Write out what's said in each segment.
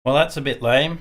Well, that's a bit lame.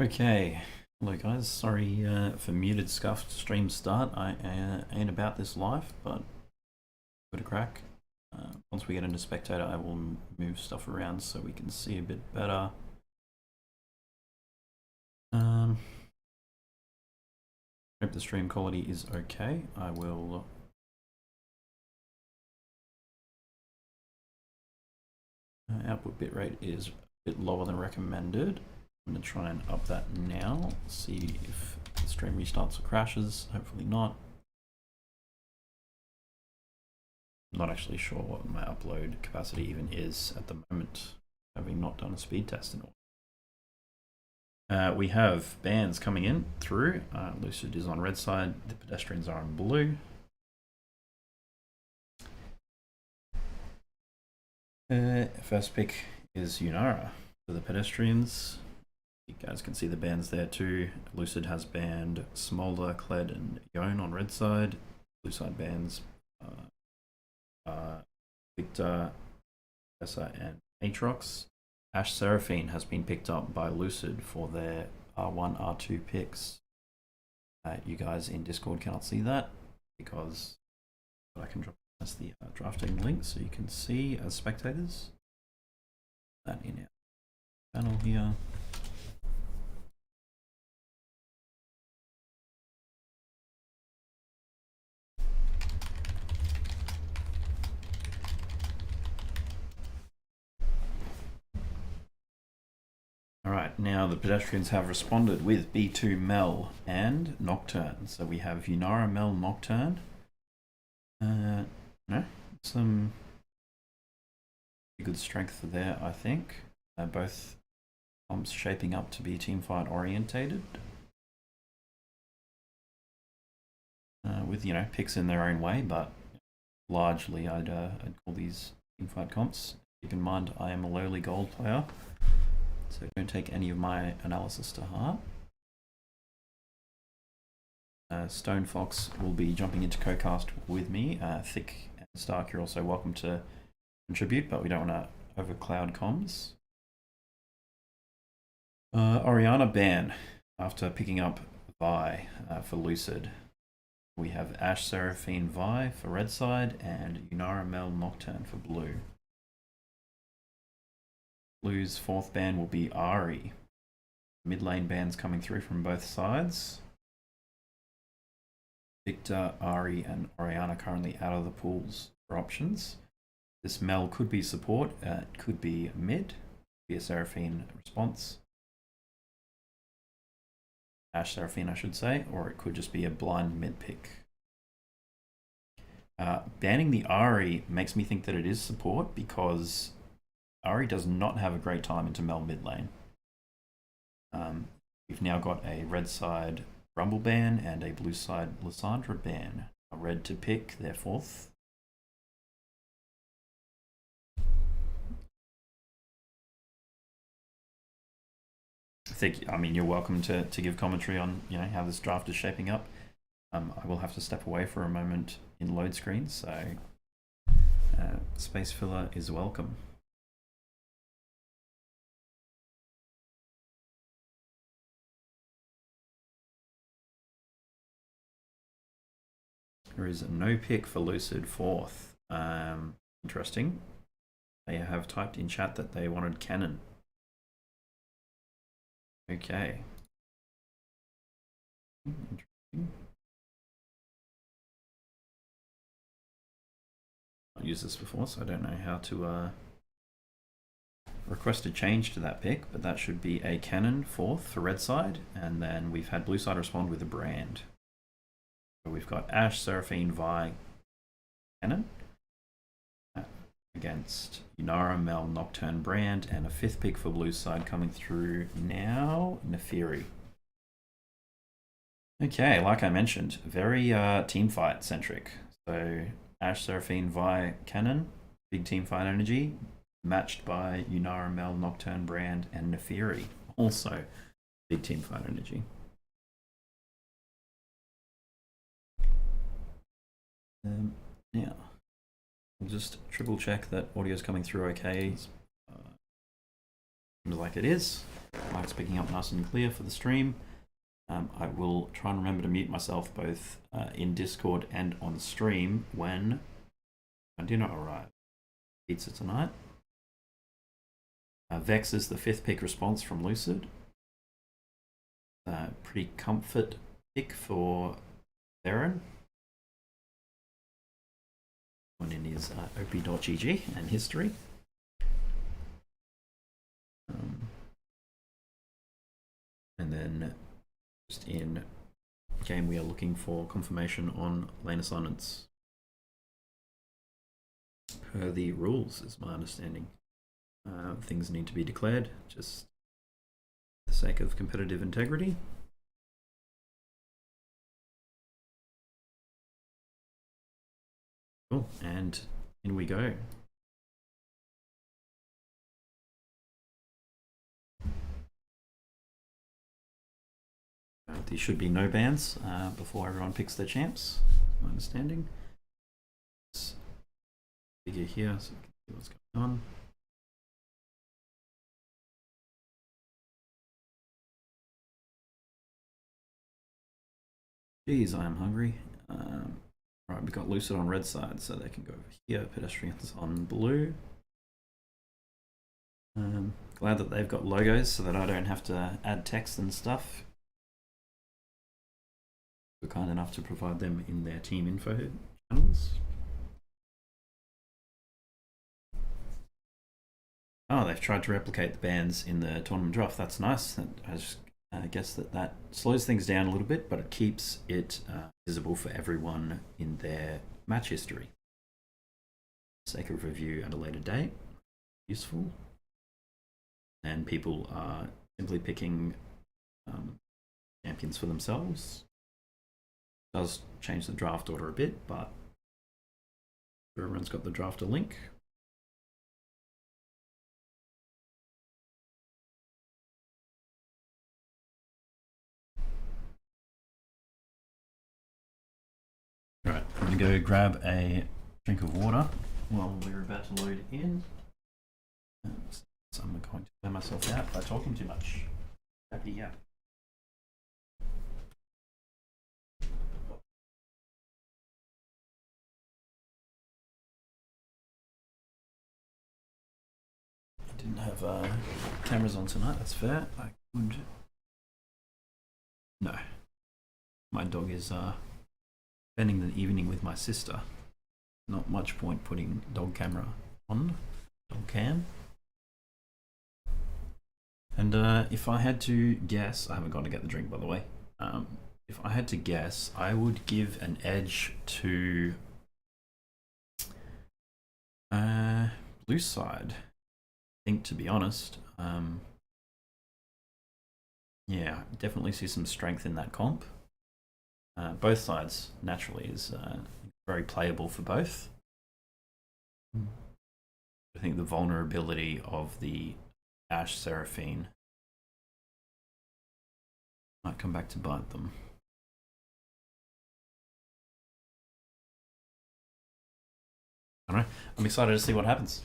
Okay, hello guys. Sorry for muted scuffed stream start. I ain't about this life, but good a crack. Once we get into spectator, I will move stuff around so we can see a bit better. Hope the stream quality is okay. I will. Output bitrate is a bit lower than recommended. I'm going to try and up that now. See if the stream restarts or crashes. Hopefully not. I'm not actually sure what my upload capacity even is at the moment, having not done a speed test in all. We have bands coming in through. Lucid is on red side, the Pedestrians are on blue. First pick is Unara for the Pedestrians. You guys can see the bands there too. Lucid has band Smolder, Kled, and Yon on red side. Blue side bands Victor, Tessa, and Atrox. Ash Seraphine has been picked up by Lucid for their R1, R2 picks. You guys in Discord cannot see that because I can drop as the drafting link so you can see as spectators that in our panel here. Alright, now the Pedestrians have responded with B2 Mel and Nocturne. So we have Unara, Mel, Nocturne. No, some good strength there, I think. Both comps shaping up to be teamfight orientated. With, picks in their own way, but largely I'd call these teamfight comps. Keep in mind, I am a lowly gold player, so don't take any of my analysis to heart. Stone Fox will be jumping into co-cast with me. Thick and Stark, you're also welcome to contribute, but we don't want to overcloud comms. Oriana ban after picking up Vi for Lucid. We have Ash Seraphine Vi for red side and Unara Mel Nocturne for blue. Blue's fourth ban will be Ari. Mid lane bans coming through from both sides. Victor, Ari, and Oriana currently out of the pools for options. This Mel could be support, it could be mid, be a Seraphine response. Ash Seraphine, I should say, or it could just be a blind mid pick. Banning the Ari makes me think that it is support because Ari does not have a great time into Mel mid lane. We've now got a red side Rumble ban and a blue side Lysandra ban. A red to pick their fourth. I mean, you're welcome to give commentary on how this draft is shaping up. I will have to step away for a moment in load screen, so space filler is welcome. There is no pick for Lucid fourth. Interesting. They have typed in chat that they wanted Cannon. Okay. Interesting. I've used this before, so I don't know how to request a change to that pick, but that should be a Cannon fourth for red side, and then we've had blue side respond with a brand. So we've got Ash, Seraphine, Vi, Cannon against Unara, Mel, Nocturne, Brand, and a fifth pick for blue side coming through now, Nefiri. Okay, like I mentioned, very team fight centric. So Ash, Seraphine, Vi, Cannon, big team fight energy, matched by Unara, Mel, Nocturne, Brand, and Nefiri, also big team fight energy. Now, we'll just triple check that audio is coming through okay. Seems like it is. Mic's picking up nice and clear for the stream. I will try and remember to mute myself both in Discord and on stream when my dinner arrives. Pizza tonight. Vex is the 5th pick response from Lucid. Pretty comfort pick for Theron. One in his op.gg and history. And then just in game we are looking for confirmation on lane assignments. Per the rules is my understanding. Things need to be declared just for the sake of competitive integrity. Cool, and in we go. There should be no bans before everyone picks their champs, my understanding. Let's figure here so we can see what's going on. Geez, I am hungry. Right, we've got Lucid on red side, so they can go over here. Pedestrians on blue. Glad that they've got logos so that I don't have to add text and stuff. We're kind enough to provide them in their team info channels. Oh, they've tried to replicate the bans in the tournament draft. That's nice. I guess that slows things down a little bit, but it keeps it visible for everyone in their match history. For the sake of review at a later date. Useful. And people are simply picking champions for themselves. Does change the draft order a bit, but everyone's got the drafter link. Right, I'm gonna go grab a drink of water while we're about to load in. So I'm going to wear myself out by talking too much. Happy yap. I didn't have cameras on tonight, that's fair. I could. No. My dog is spending the evening with my sister. Not much point putting dog camera on, dog cam. And if I had to guess, I haven't gone to get the drink by the way. If I had to guess, I would give an edge to blue side. I think, to be honest, yeah, definitely see some strength in that comp. Both sides naturally is very playable for both. I think the vulnerability of the Ash Seraphine might come back to bite them. I don't know. I'm excited to see what happens.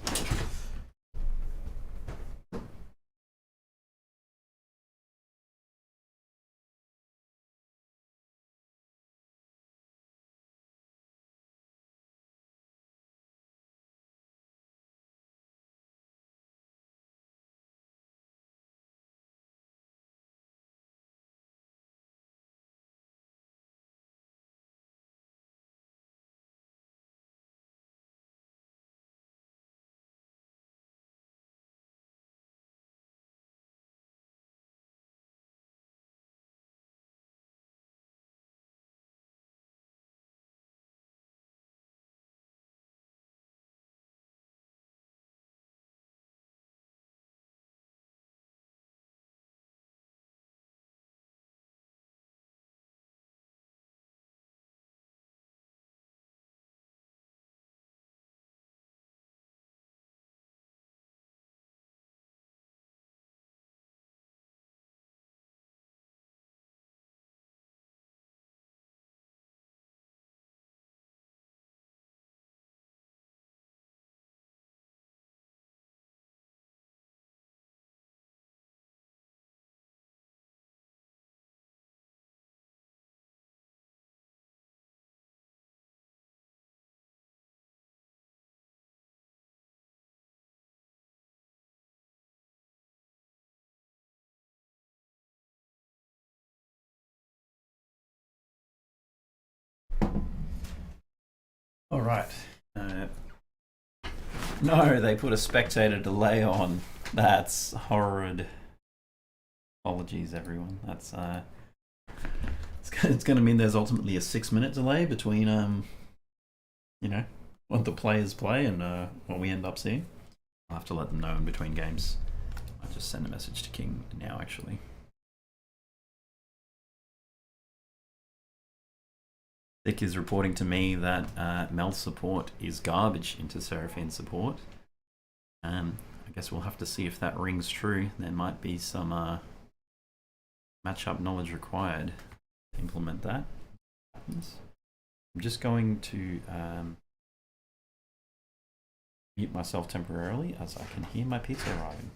All right. No, they put a spectator delay on. That's horrid. Apologies, everyone. That's it's going to mean there's ultimately a 6-minute delay between what the players play and what we end up seeing. I'll have to let them know in between games. I'll just send a message to King now, actually. Thick is reporting to me that Mel's support is garbage into Seraphine support. I guess we'll have to see if that rings true. There might be some matchup knowledge required to implement that. I'm just going to mute myself temporarily as I can hear my pizza arriving.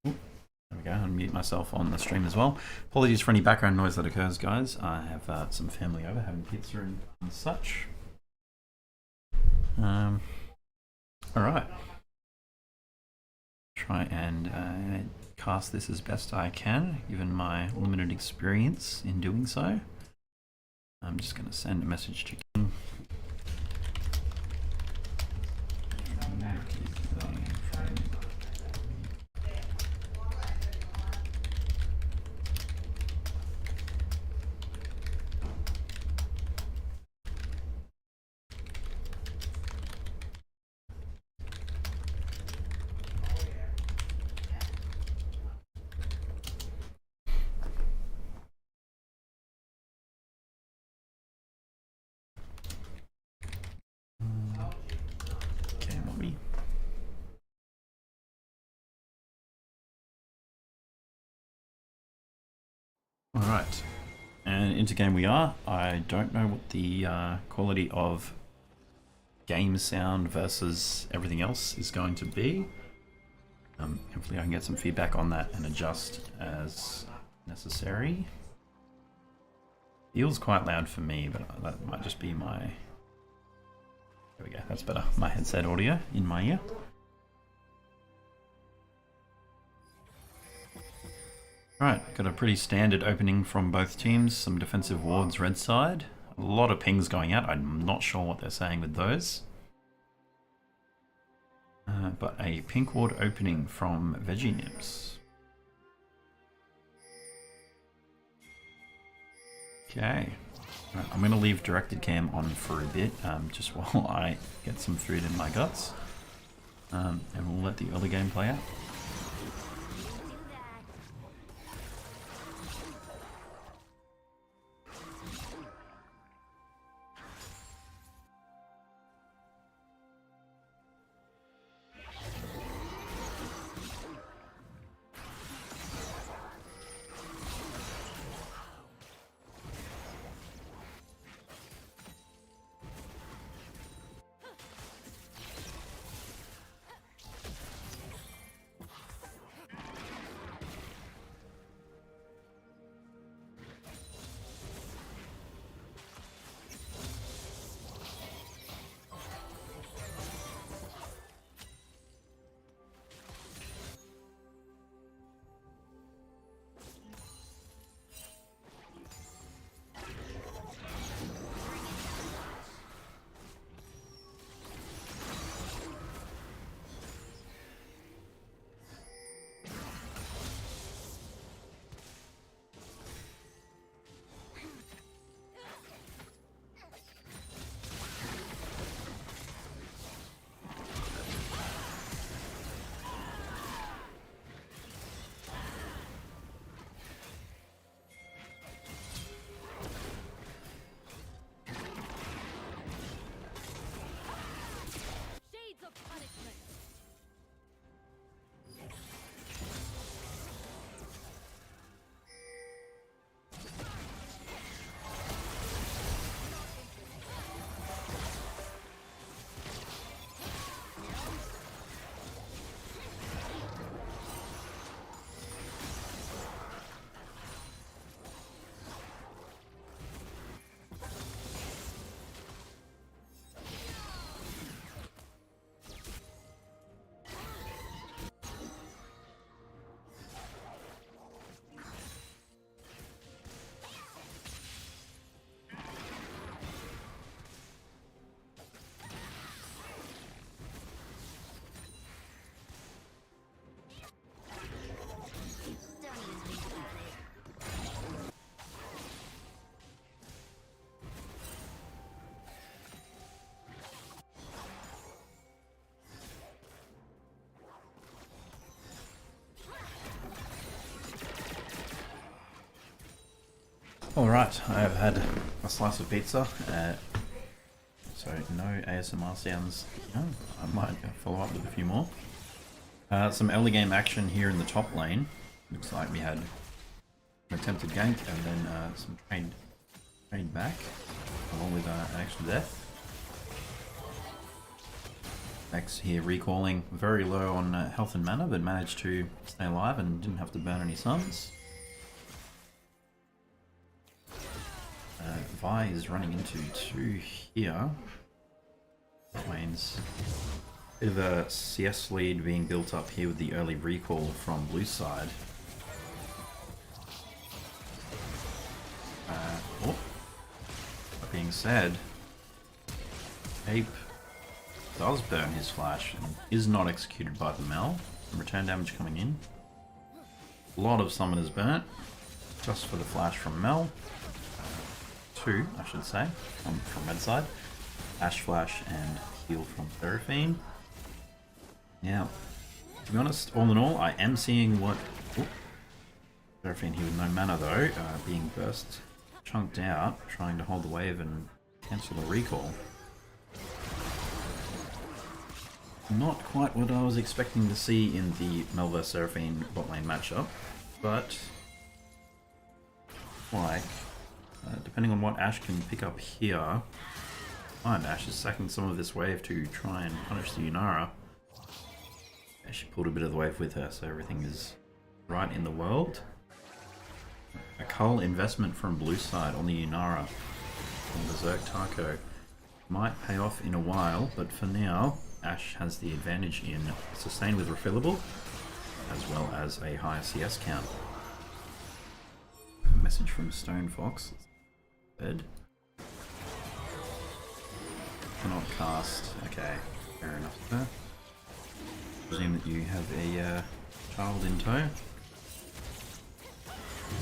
There we go, unmute myself on the stream as well. Apologies for any background noise that occurs, guys. I have some family over having pizza and such. All right. Try and cast this as best I can, given my limited experience in doing so. I'm just going to send a message to King. Alright, and into game we are. I don't know what the quality of game sound versus everything else is going to be. Hopefully I can get some feedback on that and adjust as necessary. Feels quite loud for me, but that might just be my... There we go, that's better. My headset audio in my ear. Right, got a pretty standard opening from both teams. Some defensive wards red side. A lot of pings going out. I'm not sure what they're saying with those. But a pink ward opening from Veggie Nibs. Okay. Right, I'm going to leave directed cam on for a bit, just while I get some food in my guts. And we'll let the early game play out. Alright, I have had a slice of pizza, so no ASMR sounds. I might follow up with a few more. Some early game action here in the top lane. Looks like we had an attempted gank and then some trade back, along with an extra death. X here recalling very low on health and mana, but managed to stay alive and didn't have to burn any suns. Vi is running into 2 here. Lane's bit of a CS lead being built up here with the early recall from blue side. That being said, Ape does burn his flash and is not executed by the Mel. Some return damage coming in. A lot of summoners burnt, just for the flash from Mel. 2, I should say, from red side. Ash flash and heal from Seraphine. Now, to be honest, all in all, I am seeing what... Seraphine here with no mana though, being burst, chunked out, trying to hold the wave and cancel the recall. Not quite what I was expecting to see in the Mel vs Seraphine bot lane matchup, but like, depending on what Ashe can pick up here, Ash is sacking some of this wave to try and punish the Yunara. She pulled a bit of the wave with her, so everything is right in the world. A cull investment from blue side on the Yunara from Berserk Taco might pay off in a while, but for now, Ashe has the advantage in sustain with refillable, as well as a higher CS count. Message from Stone Fox. Bed. Cannot cast. Okay, fair enough there. Presume that you have a child in tow.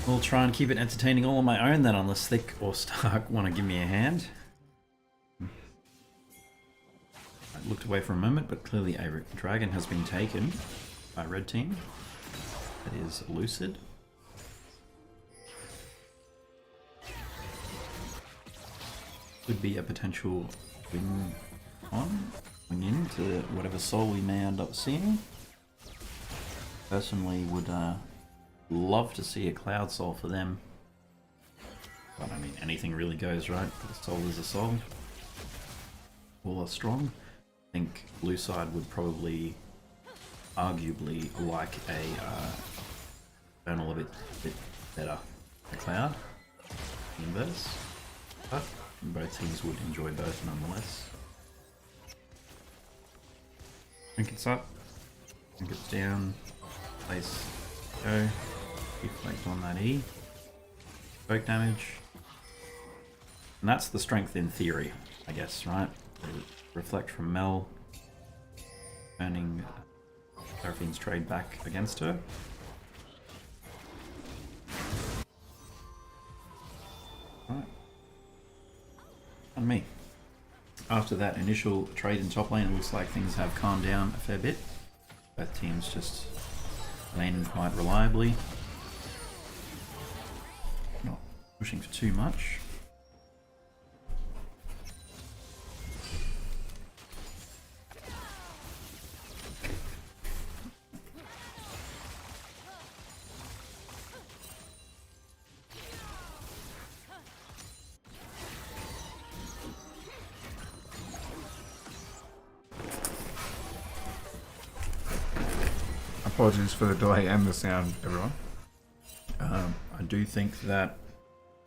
We'll try and keep it entertaining all on my own then, unless Thick or Stark want to give me a hand. I looked away for a moment, but clearly a dragon has been taken by red team. That is Lucid. Could be a potential win into whatever soul we may end up seeing. Personally would love to see a cloud soul for them. But I mean, anything really goes, right? A soul is a soul. All are strong. I think blue side would probably arguably like a Infernal a bit better. A cloud. Inverse. But both teams would enjoy both nonetheless. Trinkets up, trinkets down, place, go, deflect on that E, poke damage, and that's the strength in theory, I guess, right? Reflect from Mel, turning Seraphine's trade back against her. Right. And me. After that initial trade in top lane, it looks like things have calmed down a fair bit. Both teams just laning quite reliably. Not pushing for too much. Apologies for the delay and the sound, everyone. I do think that,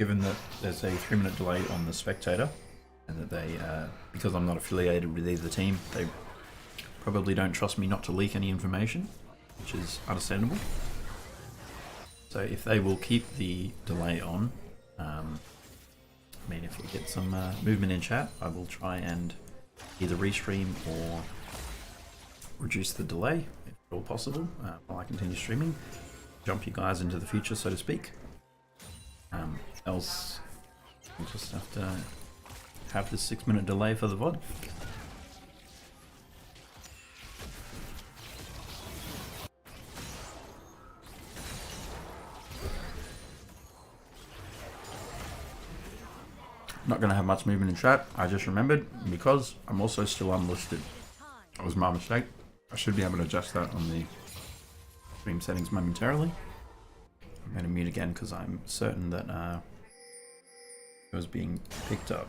given that there's a 3-minute delay on the spectator, and that they, because I'm not affiliated with either team, they probably don't trust me not to leak any information, which is understandable. So if they will keep the delay on, I mean, if we get some movement in chat, I will try and either restream or reduce the delay, if at all possible, while I continue streaming. Jump you guys into the future, so to speak. Else, we'll just have to have this 6-minute delay for the VOD. Not going to have much movement in chat. I just remembered because I'm also still unlisted. That was my mistake. I should be able to adjust that on the... Stream settings momentarily. I'm going to mute again because I'm certain that it was being picked up.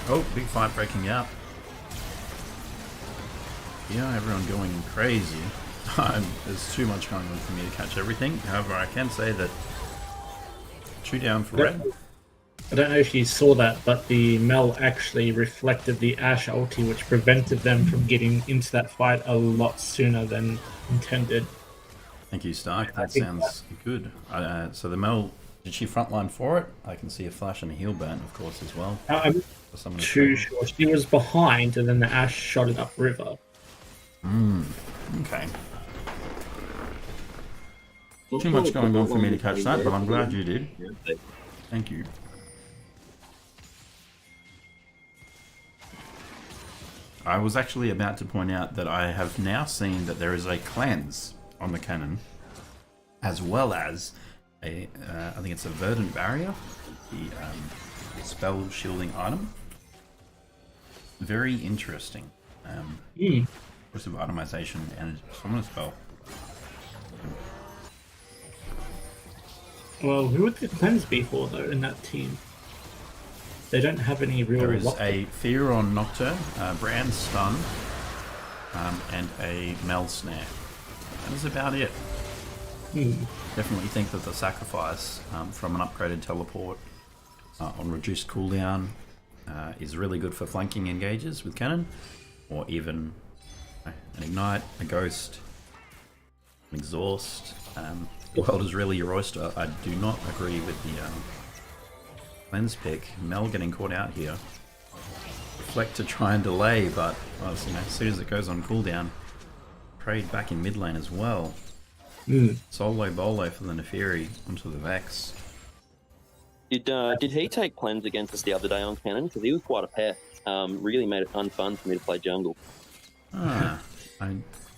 Oh, big fight breaking out. Yeah, everyone going crazy. There's too much going on for me to catch everything. However, I can say that 2 down for red. I don't know if you saw that, but the Mel actually reflected the Ashe ulti, which prevented them from getting into that fight a lot sooner than intended. Thank you, Stark. That sounds good. So the Mel, did she frontline for it? I can see a flash and a heal burn, of course, as well. I'm too sure. She was behind, and then the Ashe shot it upriver. Okay. Too much going on for me to catch that, but I'm glad you did. Thank you. I was actually about to point out that I have now seen that there is a cleanse on the cannon, as well as a, I think it's a verdant barrier, the spell shielding item. Very interesting. Of itemization and summon spell. Well, who would the cleanse be for, though, in that team? They don't have any real... There is a Fear on Nocturne, Brand Stun, and a Mel Snare. That is about it. Definitely think that the sacrifice from an upgraded teleport on reduced cooldown is really good for flanking engages with cannon, or even an Ignite, a Ghost, an Exhaust. The world is really your oyster. I do not agree with the cleanse pick. Mel getting caught out here. Reflect to try and delay, but as soon as it goes on cooldown, trade back in mid lane as well. Solo bolo for the Neferi onto the Vex. Did he take cleanse against us the other day on cannon? Because he was quite a pest. Really made it unfun for me to play jungle. I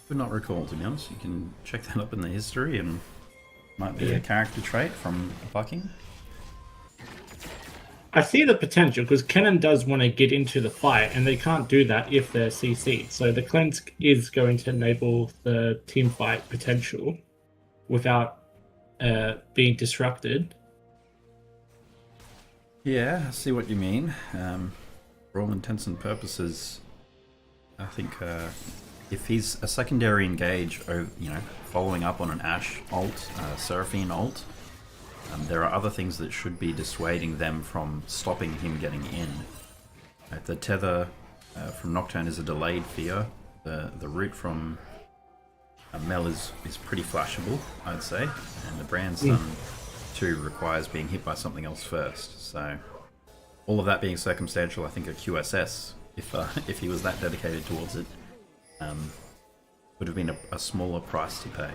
could not recall, to be honest. You can check that up in the history, and might be a character trait from Bucking. I see the potential, because Kennen does want to get into the fight, and they can't do that if they're CC'd. So the cleanse is going to enable the team fight potential without being disrupted. Yeah, I see what you mean. For all intents and purposes, I think if he's a secondary engage, following up on an Ashe ult, Seraphine ult, there are other things that should be dissuading them from stopping him getting in. The tether from Nocturne is a delayed fear. The root from Mel is pretty flashable, I'd say, and the Brand Stun too requires being hit by something else first. So all of that being circumstantial, I think a QSS if he was that dedicated towards it. Would have been a smaller price to pay.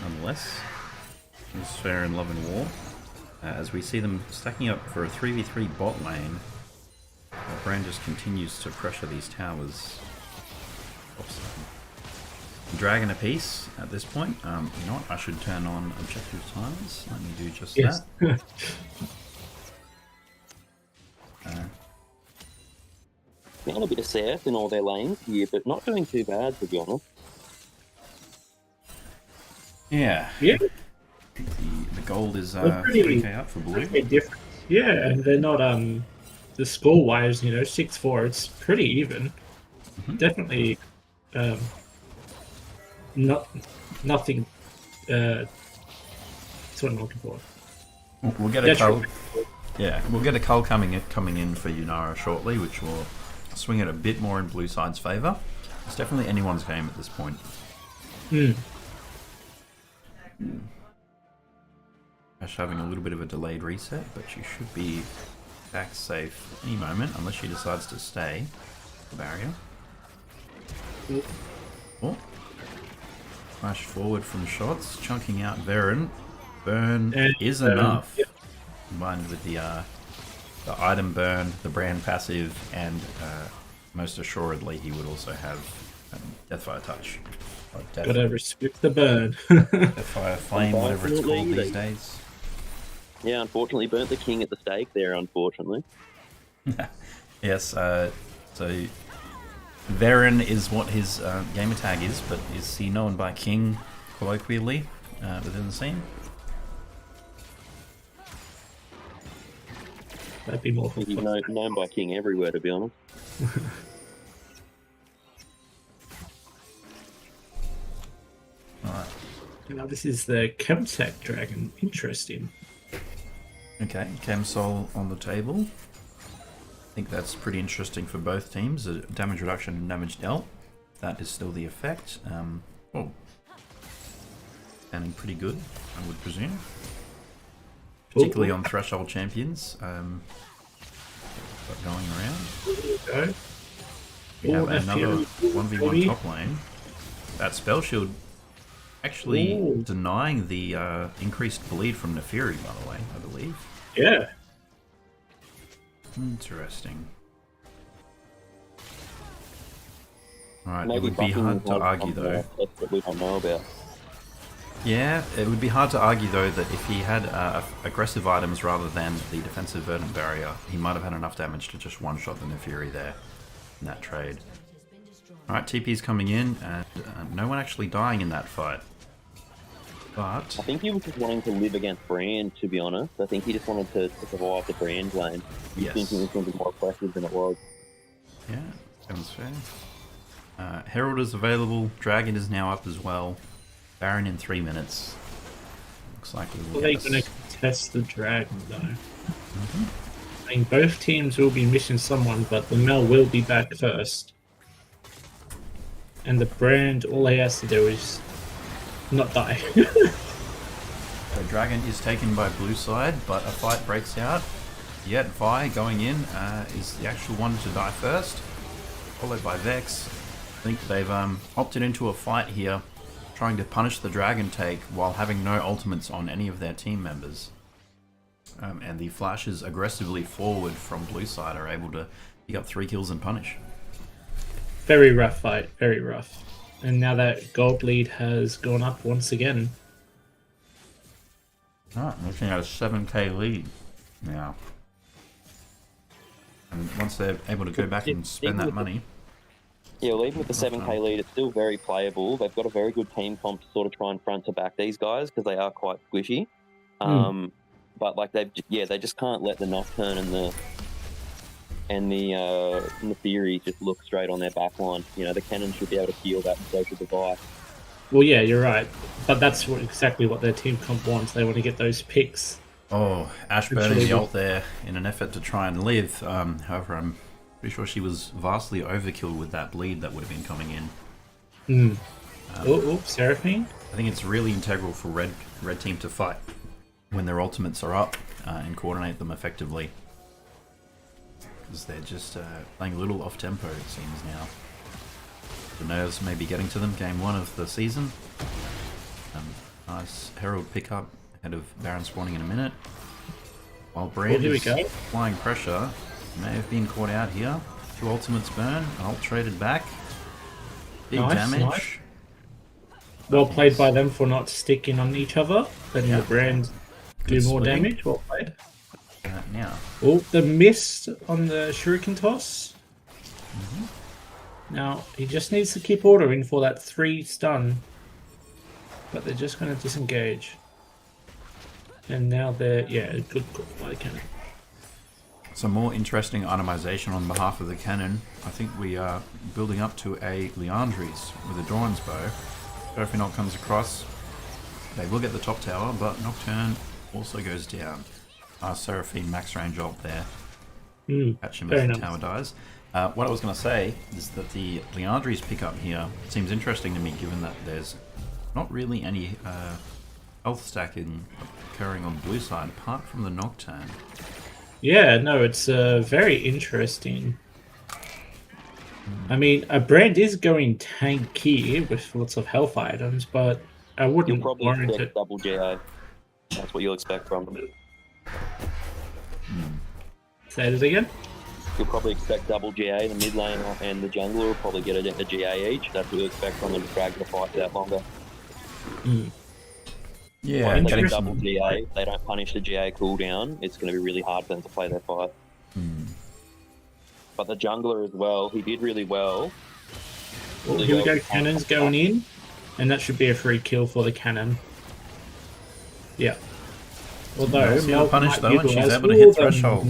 Nonetheless, it's fair in Love and War. As we see them stacking up for a 3v3 bot lane, Brand just continues to pressure these towers. Oops. Dragon apiece at this point. You know what? I should turn on objective times. Let me do just Yes. that. Found a bit of Seth in all their lanes here, but not doing too bad, to be honest. Yeah. Yeah. The gold is They're pretty- 3k up for blue. Pretty different. Yeah, and they're not the score wise, 6-4. It's pretty even. Definitely, nothing. That's what I'm looking for. We'll get a cull. Yeah, we'll get a cull coming in for Yunara shortly, which will swing it a bit more in blue side's favour. It's definitely anyone's game at this point. Ash having a little bit of a delayed reset, but she should be back safe any moment, unless she decides to stay. The barrier. Oh. Flash forward from shots, chunking out Varen. Burn is enough. Yep. Combined with the item burn, the brand passive, and most assuredly he would also have Deathfire Touch. Or Gotta respect the burn. Deathfire Flame, whatever it's called these days. Yeah, unfortunately, burnt the king at the stake there, unfortunately. Yes, so Varen is what his gamer tag is, but is he known by King colloquially within the scene? That'd be more I think he's fun. known by king everywhere, to be honest. Alright. Now this is the Chemtech Dragon. Interesting. Okay, Chemsol on the table. I think that's pretty interesting for both teams. A damage reduction and damage dealt. That is still the effect. Sounding pretty good, I would presume. Particularly on Threshold Champions. Got going around. There you go. We have Ooh, another FPL. 1v1 top lane. That spell shield actually Ooh. denying the increased bleed from Neferi, by the way, I believe. Yeah. Interesting. Alright, it Maybe would be buffing hard to has argue some though. effect that we don't know about. Yeah, it would be hard to argue though that if he had aggressive items rather than the defensive verdant barrier, he might have had enough damage to just one-shot the Neferi there in that trade. Alright, TP's coming in, and no one actually dying in that fight. But I think he was just wanting to live against Brand, to be honest. I think he just wanted to survive the Brand lane. He was thinking it was going to be more aggressive than it was. yeah, sounds fair. Herald is available, Dragon is now up as well. Baron in 3 minutes. Looks like we Are will they get going this. to contest the Dragon, though? I mean, both teams will be missing someone, but the Mel will be back first. And the Brand, all he has to do is not die. The Dragon is taken by blue side, but a fight breaks out. Yet Vi going in is the actual one to die first, followed by Vex. I think they've opted into a fight here, trying to punish the Dragon take while having no ultimates on any of their team members. And the flashes aggressively forward from blue side are able to pick up 3 kills and punish. Very rough fight, very rough. And now that gold lead has gone up once again. Alright, looking at a 7k lead now. And once they're able to go back and spend that money. Yeah, well, even with the 7k lead, it's still very playable. They've got a very good team comp to sort of try and front to back these guys because they are quite squishy. But like they just can't let the Nocturne and the Fury just look straight on their back line. You know, the Cannon should be able to heal that and so should the Vi. Well, yeah, you're right. But that's exactly what their team comp wants. They want to get those picks. Oh, Ash burning the ult there in an effort to try and live. However, I'm pretty sure she was vastly overkill with that bleed that would have been coming in. Seraphine? I think it's really integral for red team to fight when their ultimates are up and coordinate them effectively. because they're just playing a little off tempo, it seems now. The nerves may be getting to them. Game 1 of the season. Nice Herald pickup ahead of Baron spawning in a minute. While Brand here we is go. applying pressure, may have been caught out here. 2 ultimates burn, an ult traded back. Big Nice, damage. nice. Well played by them for not sticking on each other, letting the Brand do Good more splitting. damage. Well played. Now, Oh, the miss on the shuriken toss. Now, he just needs to keep ordering for that 3 stun. But they're just going to disengage. And now they're, yeah, good call by Cannon. some more interesting itemization on behalf of the cannon. I think we are building up to a Leandri's with a Doran's bow. So if not comes across, they will get the top tower, but Nocturne also goes down. Seraphine max range ult there. Catch him very as the nice. tower dies. What I was going to say is that the Leandri's pickup here seems interesting to me, given that there's not really any health stacking occurring on the blue side, apart from the Nocturne. Yeah, no, it's very interesting. I mean, a Brand is going tanky with lots of health items, but I You'll wouldn't probably warrant expect it. double GA. That's what you'll expect from them. Say it again. You'll probably expect double GA. The mid lane and the jungler will probably get a GA each. That's what you'll expect from them to drag the fight out longer. Yeah, If they getting get double some... GA, they don't punish the GA cooldown. It's going to be really hard for them to play their fight. But the jungler as well, he did really well. Well, here we go, Cannon's going in, and that should be a free kill for the Cannon. Yeah. Although, Nice Mel punish might though, and she's utilise able to hit all the threshold.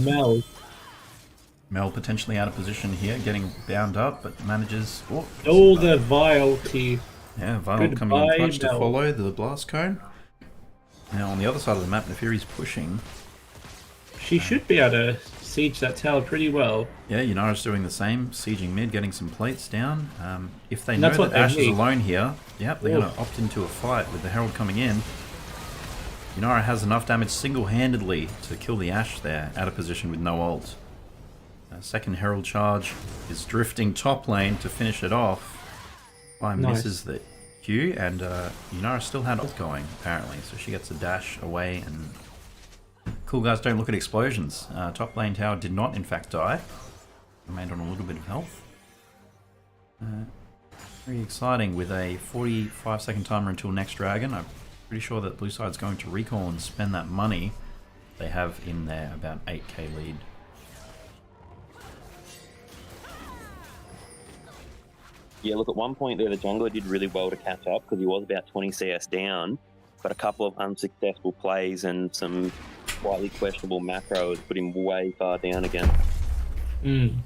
Mel. potentially out of position here, getting bound up, but manages... Oh, All the viality. yeah, Vital coming in Goodbye, clutch to Mel. follow the blast cone. Now on the other side of the map, Nefiri's pushing. She should be able to siege that tower pretty well. Yeah, Yunara's doing the same, sieging mid, getting some plates down. If they And know that's what that they Ash is need. alone here, yep, they're Oof. going to opt into a fight with the Herald coming in. Yunara has enough damage single-handedly to kill the Ash there, out of position with no ult. Second Herald charge is drifting top lane to finish it off. Misses the Q, and Yunara still had ult going, apparently, so she gets a dash away, and cool guys don't look at explosions. Top lane tower did not, in fact, die. Remained on a little bit of health. Very exciting with a 45-second timer until next dragon. I'm pretty sure that blue side's going to recall and spend that money they have in there, about 8k lead. Yeah, look, at one point there, the jungler did really well to catch up because he was about 20 CS down, but a couple of unsuccessful plays and some slightly questionable macros put him way far down again. Same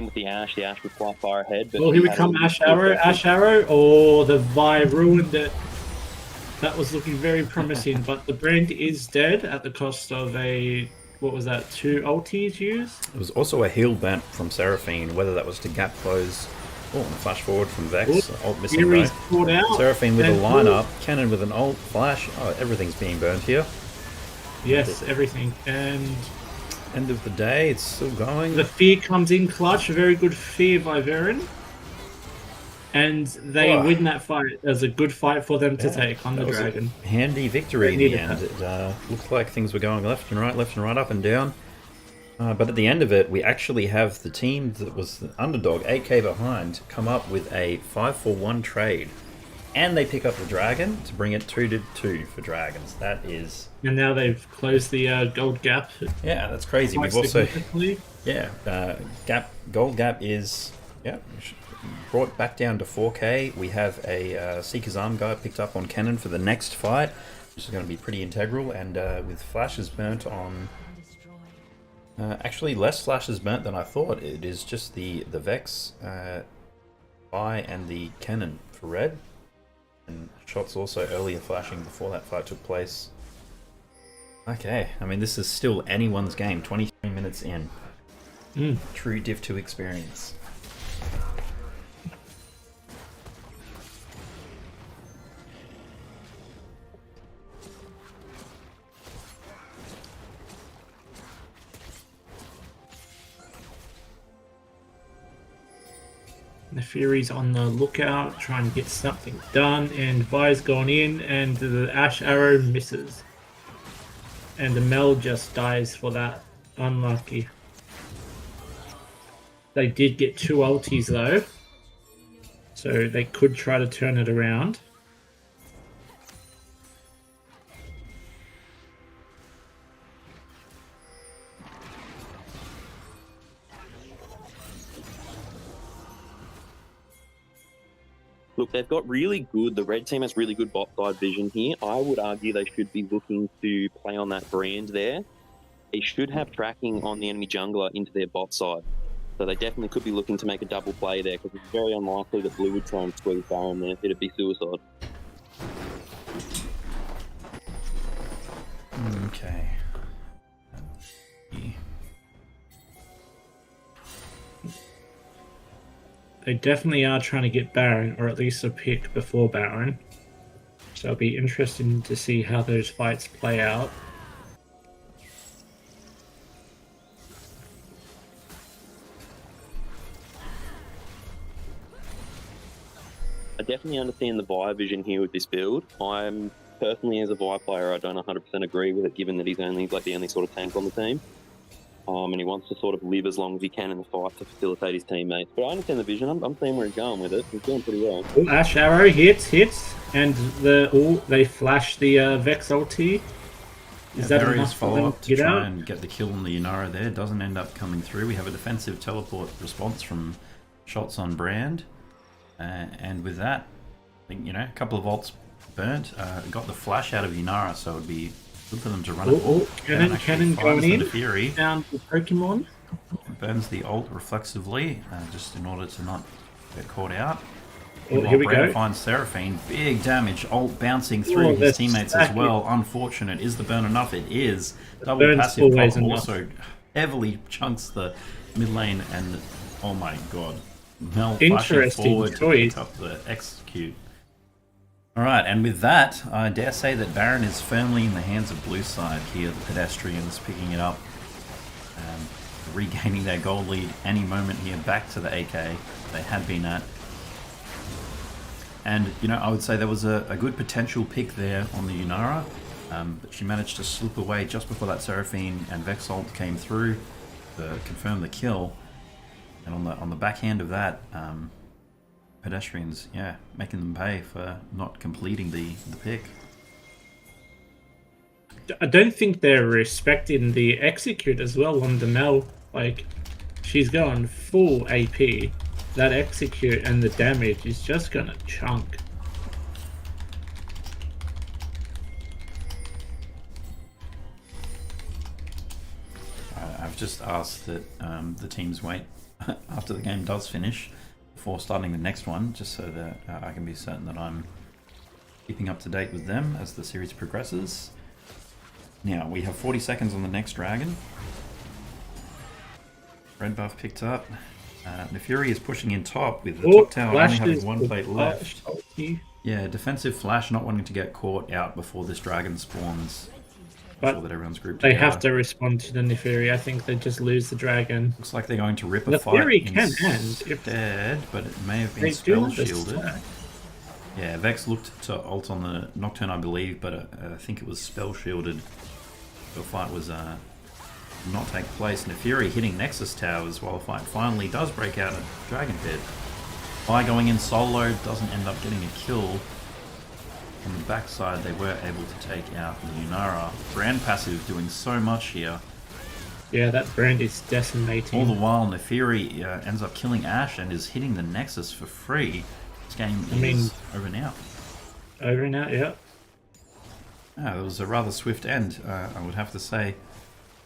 with the Ashe. The Ashe was quite far ahead. But Well, here we come, Ash Arrow. Ash Arrow. Oh, the Vi ruined it. That was looking very promising, but the Brand is dead at the cost of a... What was that? 2 ultis used? It was also a heal bent from Seraphine, whether that was to gap close. Oh, and a flash forward from Vex. Ult missing Here though. he's caught out. Seraphine with a And- lineup. Cannon with an ult. Flash. Oh, everything's being burned here. Yes, everything. And End of the day, it's still going. the fear comes in clutch. A very good fear by Varen. And they win that fight. As a good fight for them to take on the That was dragon. a handy victory They in the needed end. that. It looked like things were going left and right, up and down. But at the end of it, we actually have the team that was the underdog, 8k behind, come up with a 5-for-1 trade. And they pick up the dragon to bring it 2-2 for dragons. That is... And now they've closed the gold gap. Yeah, that's crazy. quite We've also... significantly. Yeah, gold gap is brought back down to 4k. We have a Seeker's Arm guy picked up on Cannon for the next fight, which is going to be pretty integral. And with flashes burnt on... actually, less flashes burnt than I thought. It is just the Vex, Vi, and the Cannon for red. And shots also earlier flashing before that fight took place. Okay, I mean, this is still anyone's game. 23 minutes in. True Div 2 experience. The Fury's on the lookout, trying to get something done, and Vi's gone in, and the Ash Arrow misses. And the Mel just dies for that. Unlucky. They did get 2 ultis though, so they could try to turn it around. Look, they've got really good. The red team has really good bot side vision here. I would argue they should be looking to play on that brand there. They should have tracking on the enemy jungler into their bot side. So they definitely could be looking to make a double play there, because it's very unlikely that Blue would try and squeeze Baron there. It'd be suicide. Okay. They definitely are trying to get Baron, or at least a pick before Baron. So it'll be interesting to see how those fights play out. I definitely understand the Vi vision here with this build. I'm personally, as a Vi player, I don't 100% agree with it, given that he's only like the only sort of tank on the team. And he wants to sort of live as long as he can in the fight to facilitate his teammates. But I understand the vision. I'm seeing where he's going with it. He's doing pretty well. Ooh, Ash Arrow hits, and they flash the Vex ulti. Is that Barry's enough for them follow-up to to get try out? and get the kill on the Yunara there. Doesn't end up coming through. We have a defensive teleport response from shots on Brand. And with that, I think, a couple of ults burnt. Got the flash out of Yunara, so it would be good for them to run it. Cannon going in. Fury Down the Pokemon. burns the ult reflexively, just in order to not get caught out. Oh, here we Brand go. finds Seraphine. Big damage. Ult bouncing through his teammates as well. Unfortunate. Is the burn enough? It is. Double burn's passive always pop enough. also heavily chunks the mid lane, and oh my god. Mel Interesting forward choice. to pick up the execute. Alright, and with that, I dare say that Baron is firmly in the hands of blue side here. The Pedestrians picking it up, regaining their goal lead any moment here, back to the AK they had been at. And, I would say there was a good potential pick there on the Yunara, but she managed to slip away just before that Seraphine and Vex ult came through to confirm the kill. And on the backhand of that, Pedestrians, making them pay for not completing the pick. I don't think they're respecting the execute as well on the Mel. Like, she's going full AP. That execute and the damage is just gonna chunk. I've just asked that the teams wait after the game does finish before starting the next one, just so that I can be certain that I'm keeping up to date with them as the series progresses. Now, we have 40 seconds on the next dragon. Red buff picked up. The Fury is pushing in top with the top tower only having one plate left. Yeah, defensive flash, not wanting to get caught out before this dragon spawns. But That everyone's grouped they together. have to respond to the Neferi. I think they just lose the dragon. Looks like they're going to rip a The fight Fury can end instead, but it may have been They do spell have a shielded. stack. Yeah, Vex looked to ult on the Nocturne, I believe, but I think it was spell shielded. The fight was not take place. Neferi hitting Nexus towers while the fight finally does break out at Dragon Pit. By going in solo, doesn't end up getting a kill. On the backside, they were able to take out the Yunara. Brand passive doing so much here. Yeah, that brand is decimating. All the while, Neferi ends up killing Ashe and is hitting the Nexus for free. This game is over now. Over and out, yeah. It was a rather swift end, I would have to say.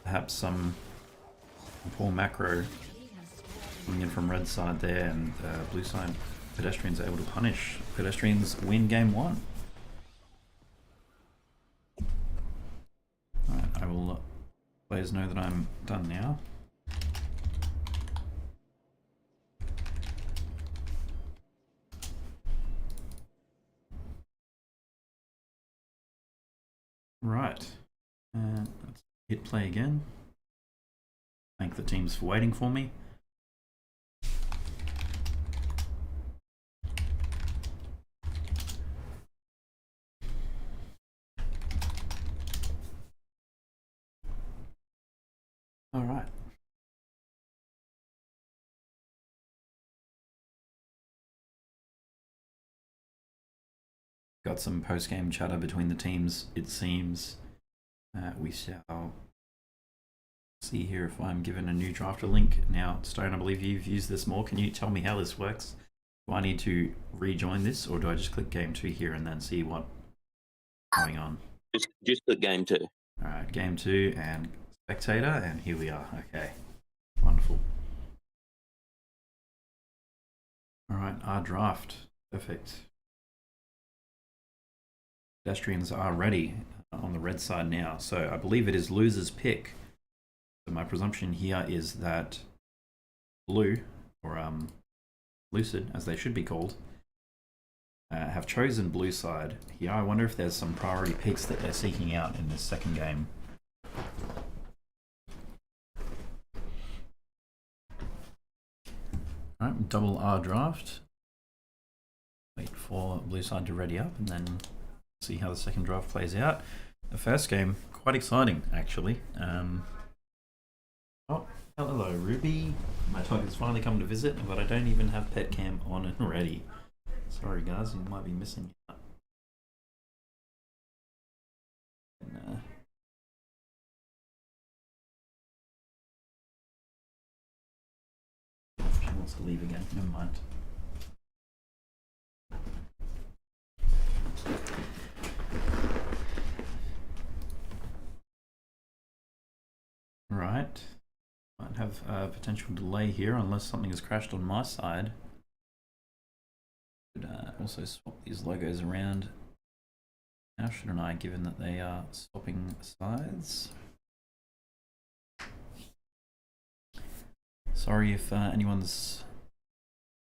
Perhaps some poor macro coming in from red side there, and blue side Pedestrians are able to punish. Pedestrians win game 1. Alright, I will let players know that I'm done now. Right, let's hit play again. Thank the teams for waiting for me. got some post-game chatter between the teams, it seems. We shall see here if I'm given a new drafter link. Now, Stone, I believe you've used this more. Can you tell me how this works? Do I need to rejoin this, or do I just click game 2 here and then see what's going on? Just the game 2. Alright, game 2 and spectator, and here we are. Okay, wonderful. Alright, our draft. Perfect. Pedestrians are ready on the red side now. So I believe it is loser's pick. So my presumption here is that blue, or Lucid, as they should be called, have chosen blue side here. I wonder if there's some priority picks that they're seeking out in this second game. Alright, double R draft. Wait for blue side to ready up and then see how the second draft plays out. The first game, quite exciting actually. Oh, hello Ruby. My dog has finally come to visit, but I don't even have pet cam on and ready. Sorry guys, you might be missing out. And, she wants to leave again, never mind. Right, might have a potential delay here unless something has crashed on my side. Could also swap these logos around now, shouldn't I, given that they are swapping sides. Sorry if anyone's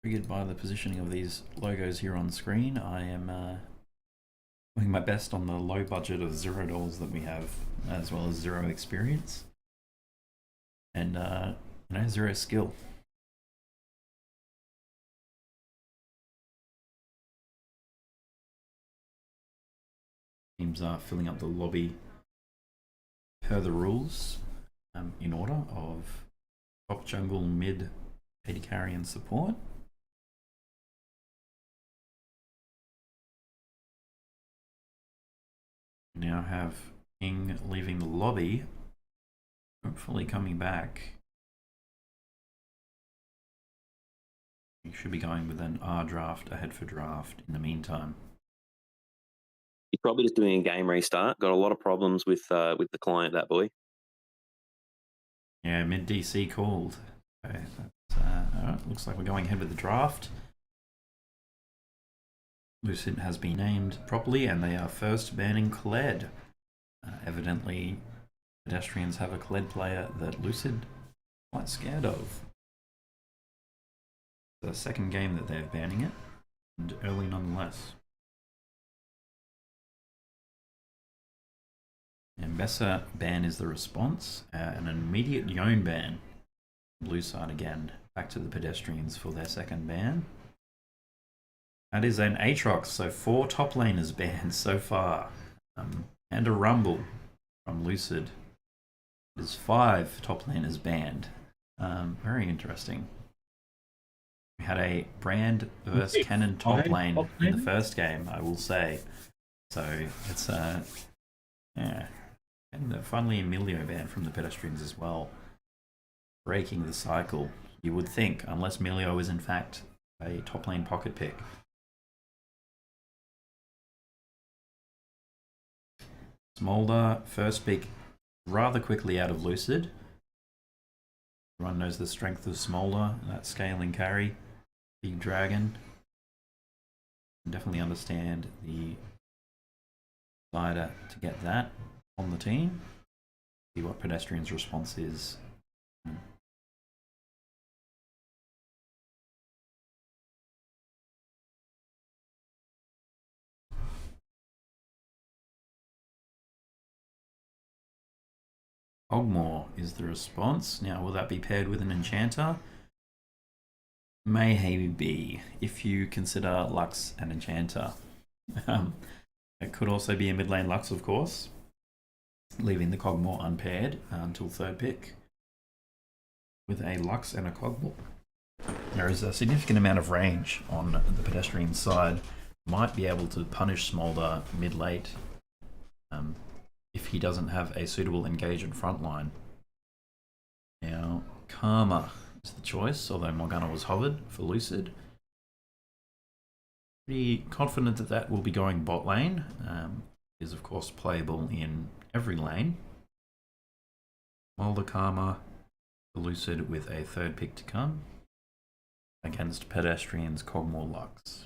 triggered by the positioning of these logos here on screen. I am doing my best on the low budget of $0 that we have, as well as 0 experience. And, you know, 0 skill. Teams are filling up the lobby per the rules, in order of top jungle, mid, AD carry and support. We now have King leaving the lobby. Hopefully coming back. You should be going with an R draft ahead for draft in the meantime. He's probably just doing a game restart. Got a lot of problems with the client, that boy. Yeah, mid DC called. Okay, that's, alright, looks like we're going ahead with the draft. Lucid has been named properly, and they are first banning Kled. Evidently, Pedestrians have a Kled player that Lucid quite scared of. The second game that they're banning it, and early nonetheless. And Bessa ban is the response, an immediate Yone ban. Blue side again, back to the Pedestrians for their second ban. That is an Aatrox, so 4 top laners banned so far, and a Rumble from Lucid. There's 5 top laners banned. Very interesting. We had a Brand versus Cannon top lane in the first game, I will say. So it's yeah, and finally Emilio banned from the Pedestrians as well, breaking the cycle. You would think, unless Emilio is in fact a top lane pocket pick. Smolder first pick rather quickly out of Lucid. Everyone knows the strength of Smolder, that scaling carry, big dragon. Definitely understand the desire to get that on the team. See what Pedestrians' response is. Ogmore is the response. Now, will that be paired with an enchanter? Maybe, if you consider Lux an enchanter. It could also be a mid lane Lux, of course, leaving the Cogmore unpaired until third pick with a Lux and a Cogmore. There is a significant amount of range on the Pedestrian side. might be able to punish Smolder mid-late if he doesn't have a suitable engage in front line. Now, Karma is the choice, although Morgana was hovered for Lucid. Pretty confident that that will be going bot lane. Is of course playable in every lane. Smolder Karma, Lucid with a third pick to come against Pedestrians, Cogmore, Lux.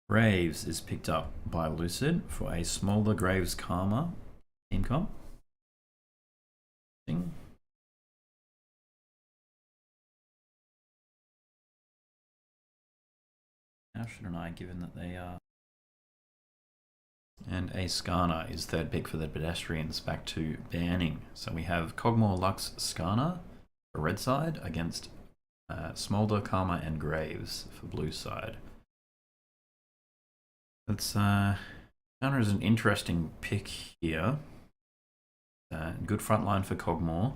Graves is picked up by Lucid for a Smolder Graves Karma team comp. How shouldn't I, given that they are? And a Skarner is third pick for the Pedestrians, back to banning. So we have Cogmore, Lux, Skarner for red side against Smolder, Karma, and Graves for blue side. That's Skarner is an interesting pick here. Good front line for Cogmore.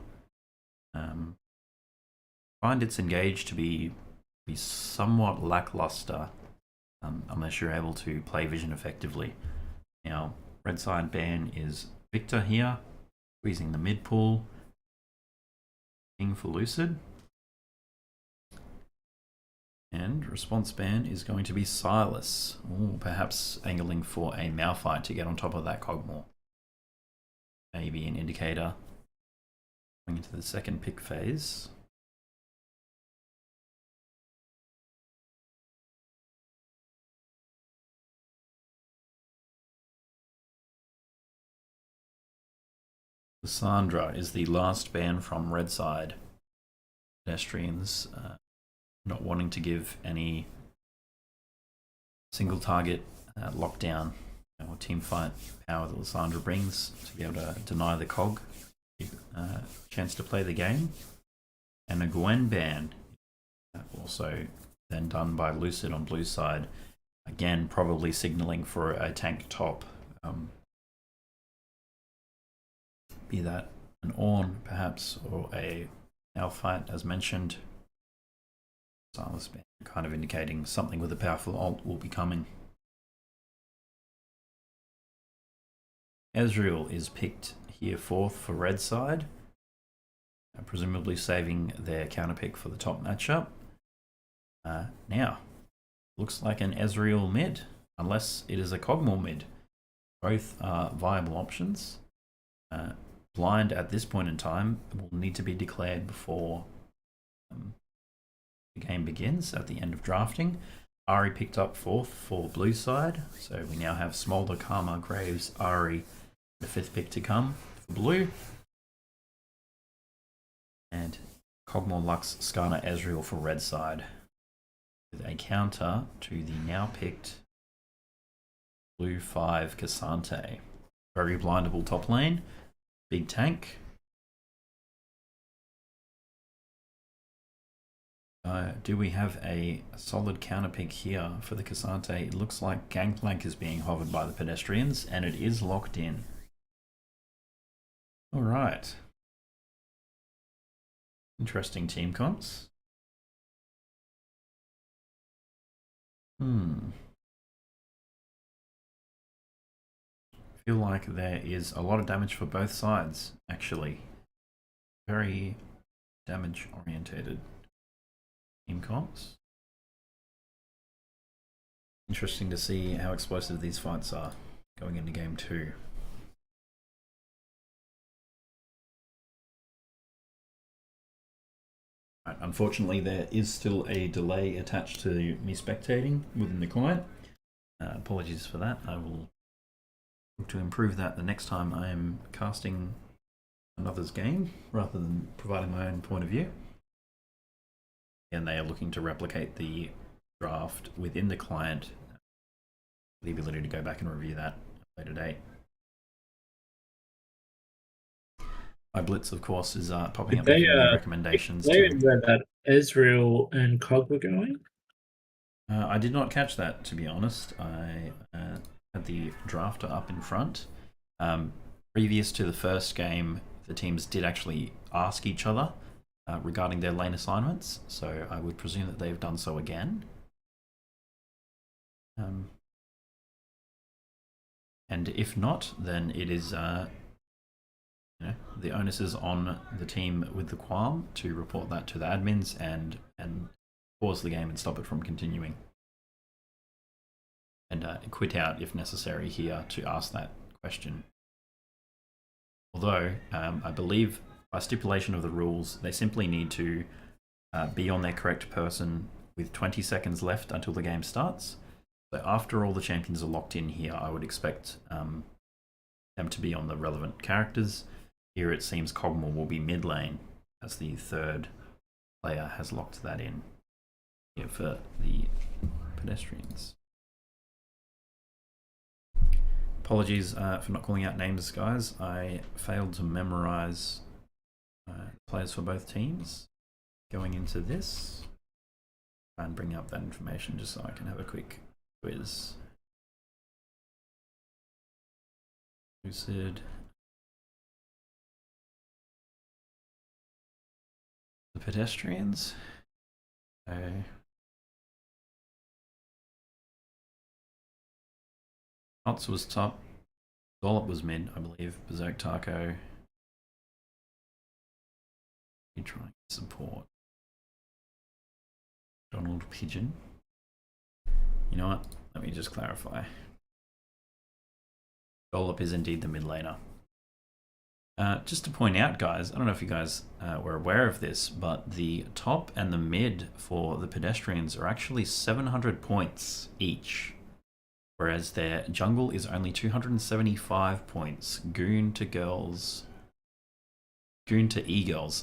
Find its engage to be somewhat lackluster unless you're able to play vision effectively. Now, red side ban is Victor here, squeezing the mid pool. King for Lucid. And response ban is going to be Silas. Ooh, perhaps angling for a Malphite to get on top of that Cogmore. Maybe an indicator. Going into the second pick phase. Cassandra is the last ban from red side. Pedestrians not wanting to give any single target lockdown or team fight power that Lysandra brings to be able to deny the cog chance to play the game. And a Gwen ban also then done by Lucid on blue side, again probably signaling for a tank top, be that an Ornn perhaps or a Malphite as mentioned. Silas ban kind of indicating something with a powerful ult will be coming. Ezreal is picked here fourth for red side, presumably saving their counter pick for the top matchup. Now, looks like an Ezreal mid, unless it is a Cogmore mid. Both are viable options. Blind at this point in time will need to be declared before the game begins at the end of drafting. Ari picked up fourth for blue side, so we now have Smolder, Karma, Graves, Ari, the fifth pick to come for blue. And Cogmore, Lux, Skarner, Ezreal for red side, with a counter to the now picked blue 5 Cassante. Very blindable top lane, big tank. Do we have a solid counter pick here for the Cassante? It looks like Gangplank is being hovered by the Pedestrians, and it is locked in. Alright. Interesting team comps. Feel like there is a lot of damage for both sides, actually. Very damage orientated team comps. Interesting to see how explosive these fights are going into game 2. Right, unfortunately, there is still a delay attached to me spectating within the client. Apologies for that. I will look to improve that the next time I am casting another's game rather than providing my own point of view. And they are looking to replicate the draft within the client, the ability to go back and review that at a later date. My Blitz, of course, is popping up with recommendations. They where that Ezreal and Cog were going? I did not catch that, to be honest. I had the drafter up in front. Previous to the first game, the teams did actually ask each other regarding their lane assignments, so I would presume that they've done so again. And if not, then it is the onus is on the team with the qualm to report that to the admins and pause the game and stop it from continuing. And quit out if necessary here to ask that question. Although, I believe by stipulation of the rules, they simply need to be on their correct person with 20 seconds left until the game starts. So after all the champions are locked in here, I would expect them to be on the relevant characters. Here it seems Cogmore will be mid lane, as the third player has locked that in here for the Pedestrians. Apologies for not calling out names, guys. I failed to memorize players for both teams going into this. Try and bring up that information just so I can have a quick quiz. Lucid. The Pedestrians. Okay. Knots was top. Dollop was mid, I believe. Berserk Taco. You trying to support. Donald Pigeon. You know what? Let me just clarify. Dollop is indeed the mid laner. Just to point out, guys, I don't know if you guys were aware of this, but the top and the mid for the Pedestrians are actually 700 points each. Whereas their jungle is only 275 points. Goon to e-girls,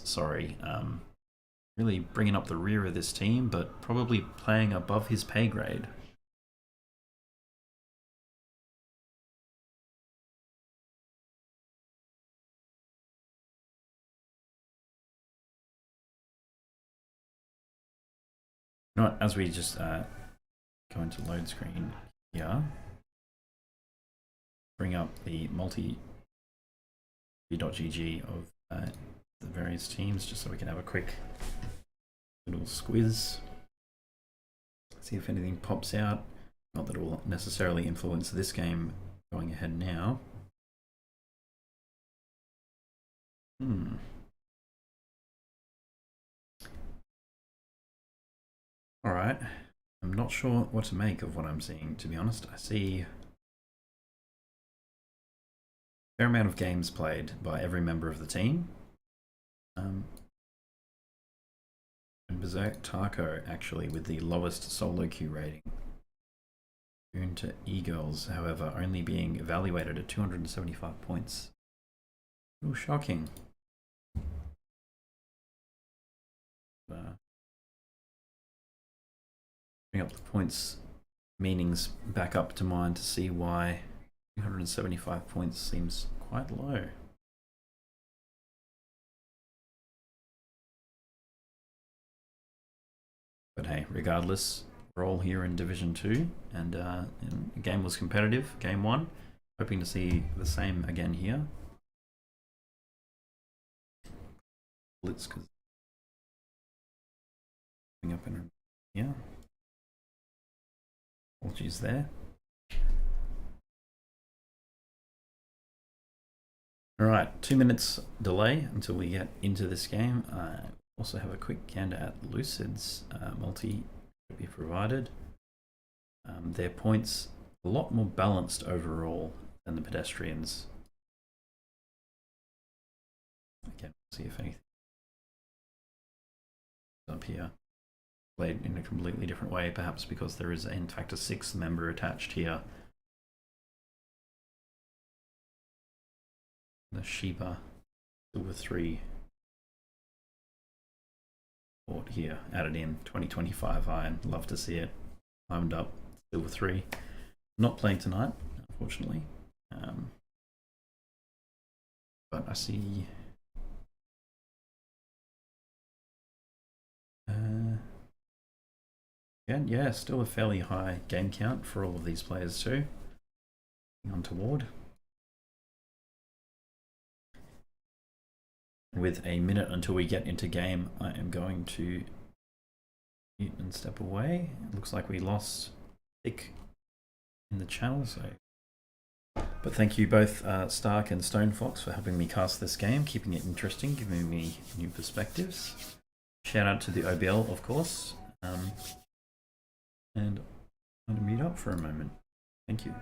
sorry. Really bringing up the rear of this team, but probably playing above his pay grade. You know what, as we just go into load screen here, bring up the multi.gg of the various teams just so we can have a quick little squiz. See if anything pops out. Not that it will necessarily influence this game going ahead now. Alright. I'm not sure what to make of what I'm seeing, to be honest. I see a fair amount of games played by every member of the team. And Berserk Taco actually with the lowest solo queue rating. Goon to e-girls, however, only being evaluated at 275 points. Ooh, shocking. Bring up the points meanings back up to mind to see why 275 points seems quite low. But hey, regardless, we're all here in Division 2, and the game was competitive, Game 1. Hoping to see the same again here. Blitz, because up in here. Apologies there. Alright, 2 minutes delay until we get into this game. Also have a quick gander at Lucid's multi to be provided. Their points a lot more balanced overall than the Pedestrians. Again, see if anything up here. Played in a completely different way, perhaps because there is in fact a 6th member attached here. The Sheba Silver 3 port here, added in 2025 iron. Love to see it. Climbed up, Silver 3. Not playing tonight, unfortunately. But I see yeah, still a fairly high game count for all of these players too. On toward. With a minute until we get into game, I am going to mute and step away. It looks like we lost Dick in the channel, so. But thank you both Stark and Stonefox for helping me cast this game, keeping it interesting, giving me new perspectives. Shout out to the OBL, of course. And I'm going to mute up for a moment. Thank you.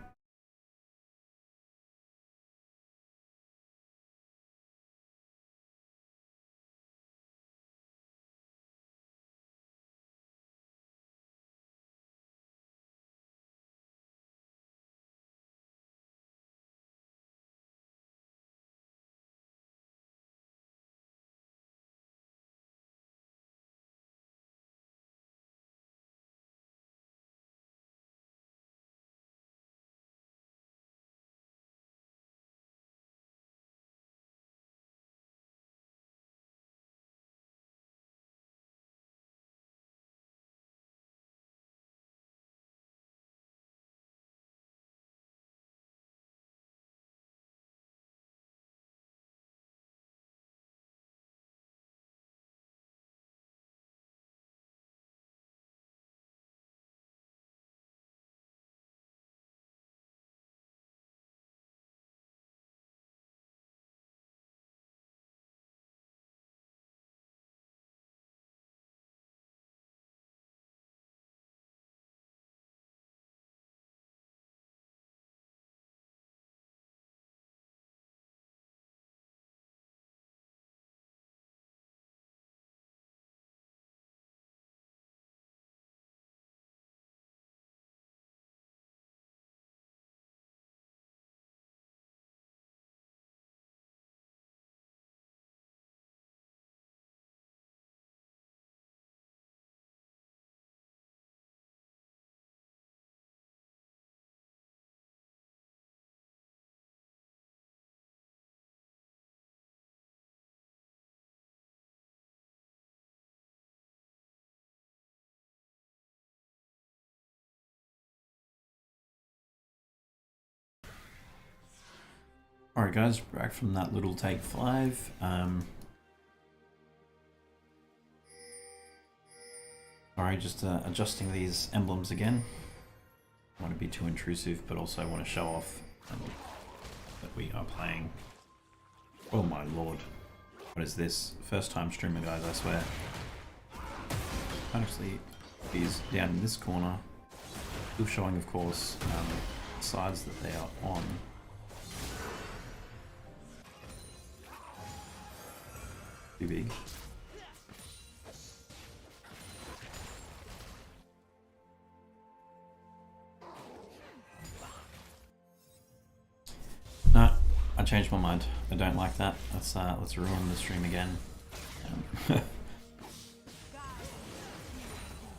Alright guys, back from that little take 5. Sorry, just adjusting these emblems again. I want to be too intrusive, but also want to show off that we are playing. Oh my lord. What is this? First time streamer guys, I swear. Actually, he's down in this corner. Still showing, of course, the sides that they are on. Too big. No, I changed my mind. I don't like that. Let's ruin the stream again. A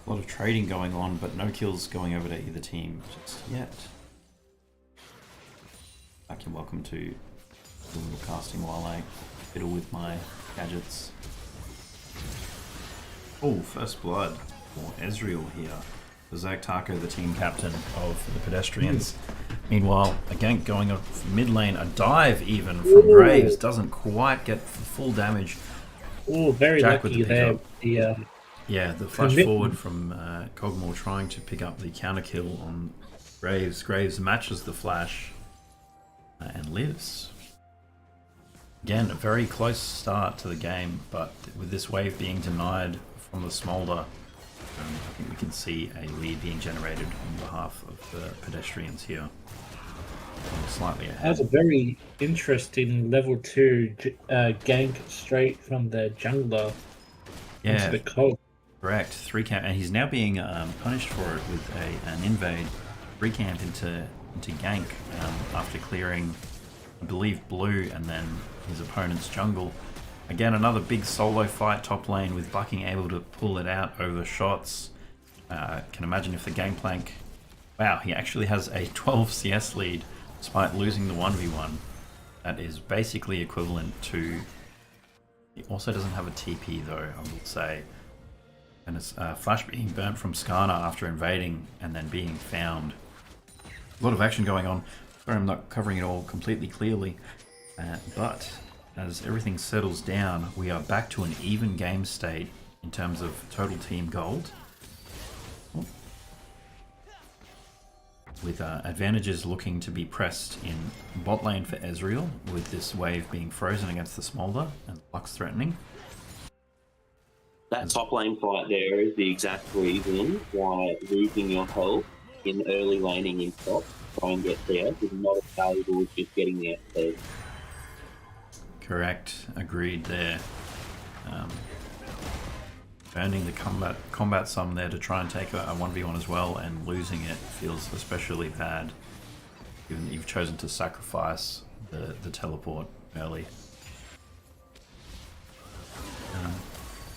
lot of trading going on, but no kills going over to either team just yet. Back, you're welcome to do a little casting while I fiddle with my gadgets. Oh, first blood for Ezreal here. Berserk Taco, the team captain of the Pedestrians. Meanwhile, a gank going up mid lane, a dive even from Graves, doesn't quite get full damage. Oh, very Jack lucky with the there. Yeah, the flash forward from Cogmore trying to pick up the counter kill on Graves. Graves matches the flash and lives. Again, a very close start to the game, but with this wave being denied from the Smolder, I think we can see a lead being generated on behalf of the Pedestrians here. Slightly ahead. That's a very interesting level 2 gank straight from the jungler into the cog. Correct. 3 camp, and he's now being punished for it with an invade 3 camp into gank after clearing, I believe, blue and then his opponent's jungle. Again, another big solo fight top lane with Bucking able to pull it out over shots. Can imagine if the gangplank... Wow, he actually has a 12 CS lead despite losing the 1v1. That is basically equivalent to... He also doesn't have a TP though, I will say. And it's Flash being burnt from Skarner after invading and then being found. A lot of action going on. Sorry I'm not covering it all completely clearly. But as everything settles down, we are back to an even game state in terms of total team gold. With advantages looking to be pressed in bot lane for Ezreal, with this wave being frozen against the Smolder and Lux threatening. That top lane fight there is the exact reason why losing your health in early laning in top, try and get there, is not as valuable as just getting the XP. Correct, agreed there. Earning the combat sum there to try and take a 1v1 as well, and losing it feels especially bad, given that you've chosen to sacrifice the teleport early.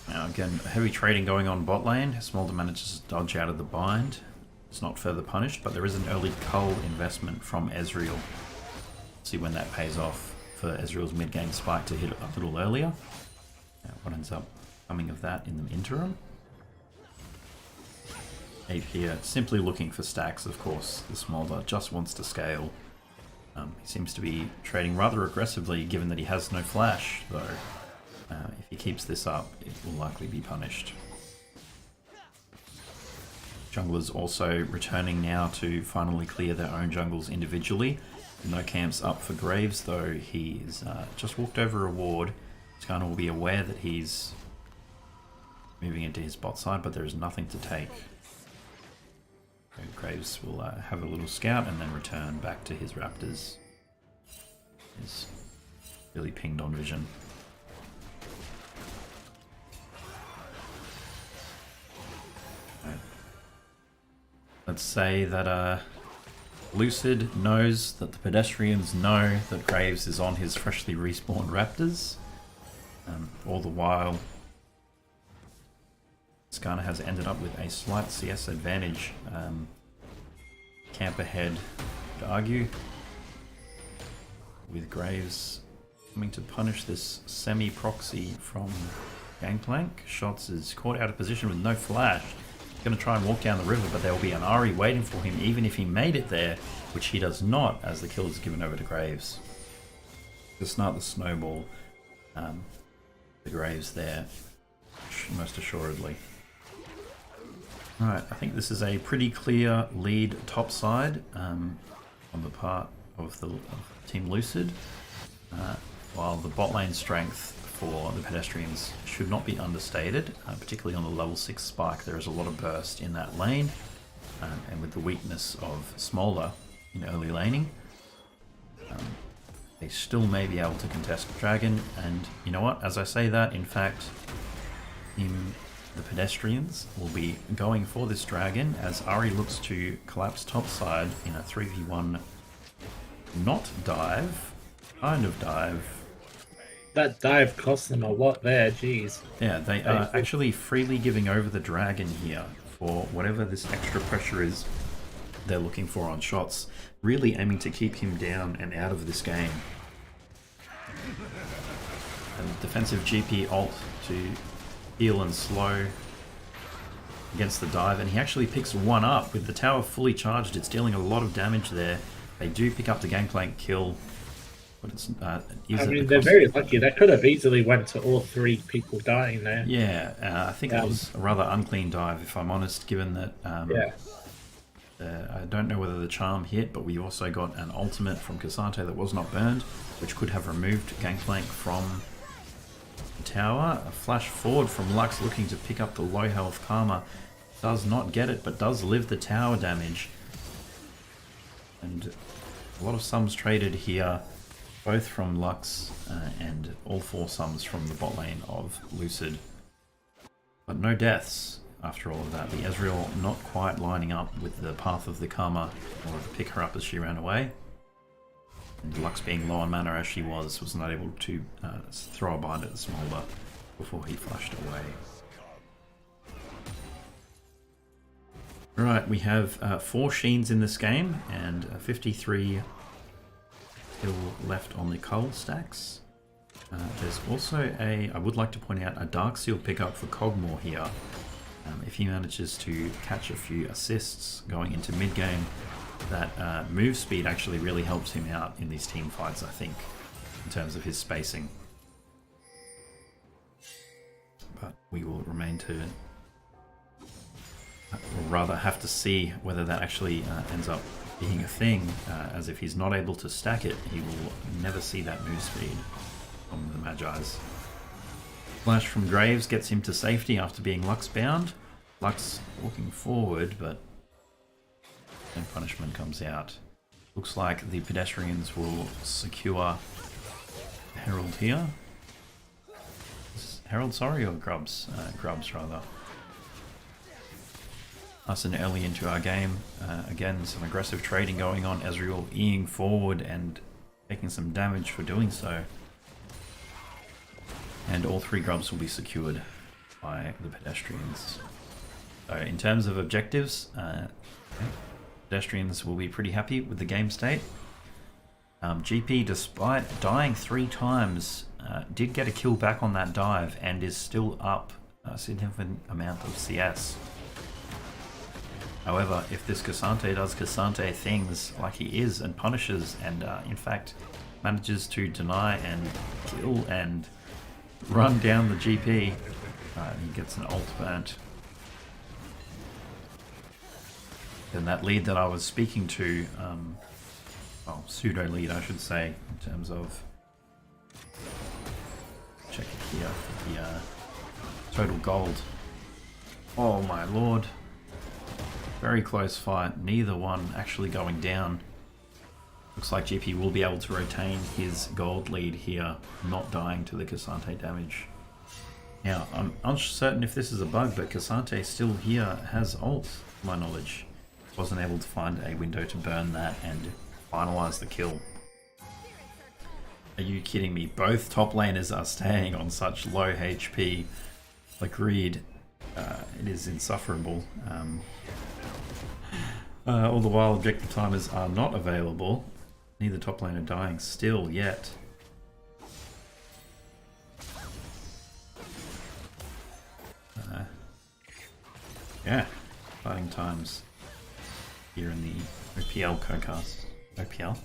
Now again, heavy trading going on bot lane. Smolder manages to dodge out of the bind. It's not further punished, but there is an early cull investment from Ezreal. See when that pays off for Ezreal's mid-game spike to hit a little earlier. What ends up coming of that in the interim? Ape here, simply looking for stacks, of course. The Smolder just wants to scale. He seems to be trading rather aggressively, given that he has no flash, though. If he keeps this up, it will likely be punished. Junglers also returning now to finally clear their own jungles individually. No camps up for Graves, though he's just walked over a ward. Skarner will be aware that he's moving into his bot side, but there is nothing to take. So Graves will have a little scout and then return back to his raptors. He's really pinged on vision. Let's say that Lucid knows that the Pedestrians know that Graves is on his freshly respawned raptors. All the while, Skarner has ended up with a slight CS advantage. Camp ahead, I'd argue, with Graves coming to punish this semi-proxy from Gangplank. Shots is caught out of position with no flash. He's going to try and walk down the river, but there will be an Ahri waiting for him, even if he made it there, which he does not, as the kill is given over to Graves. To start the snowball, the Graves there, most assuredly. Alright, I think this is a pretty clear lead topside on the part of the Team Lucid, while the bot lane strength for the Pedestrians should not be understated, particularly on the level 6 spike. There is a lot of burst in that lane, and with the weakness of Smolder in early laning, they still may be able to contest Dragon. And you know what, as I say that, in fact, the Pedestrians will be going for this Dragon as Ahri looks to collapse topside in a 3v1 not dive, kind of dive. That dive cost them a lot there, jeez. Yeah, they are actually freely giving over the Dragon here for whatever this extra pressure is they're looking for on shots, really aiming to keep him down and out of this game. And defensive GP ult to heal and slow against the dive, and he actually picks one up with the tower fully charged. It's dealing a lot of damage there. They do pick up the Gangplank kill, but it's I mean, they're very lucky. That could have easily went to all 3 people dying there. Yeah, I think it was a rather unclean dive, if I'm honest, given that I don't know whether the charm hit, but we also got an ultimate from Cassante that was not burned, which could have removed Gangplank from the tower. A flash forward from Lux looking to pick up the low health Karma. Does not get it, but does live the tower damage. And a lot of sums traded here, both from Lux and all 4 sums from the bot lane of Lucid. But no deaths after all of that. The Ezreal not quite lining up with the path of the Karma in order to pick her up as she ran away. And Lux, being low on mana as she was not able to throw a bind at the Smolder before he flashed away. Right, we have 4 Sheens in this game and 53 still left on the Cull stacks. There's also I would like to point out, a Dark Seal pickup for Cogmore here. If he manages to catch a few assists going into mid-game, that move speed actually really helps him out in these team fights, I think, in terms of his spacing. we will remain to, or rather have to see whether that actually ends up being a thing, as if he's not able to stack it, he will never see that move speed from the Magi's. Flash from Graves gets him to safety after being Lux bound. Lux walking forward, but then punishment comes out. Looks like the Pedestrians will secure Herald here. Herald, sorry, or Grubs? Grubs, rather. Us and early into our game. Again, some aggressive trading going on. Ezreal eeing forward and taking some damage for doing so. And all 3 Grubs will be secured by the Pedestrians. So in terms of objectives, Pedestrians will be pretty happy with the game state. GP, despite dying 3 times, did get a kill back on that dive and is still up a significant amount of CS. However, if this Cassante does Cassante things like he is and punishes and in fact manages to deny and kill and run down the GP, he gets an ult burnt. Then that lead that I was speaking to, well, pseudo lead I should say, in terms of, check it here, the total gold. Oh my lord. Very close fight, neither one actually going down. Looks like GP will be able to retain his gold lead here, not dying to the Cassante damage. Now, I'm uncertain if this is a bug, but Cassante still here has ult, to my knowledge. Wasn't able to find a window to burn that and finalize the kill. Are you kidding me? Both top laners are staying on such low HP. Agreed. It is insufferable. All the while objective timers are not available. Neither top laner dying still yet. Yeah, fighting times here in the OPL co-cast. OPL?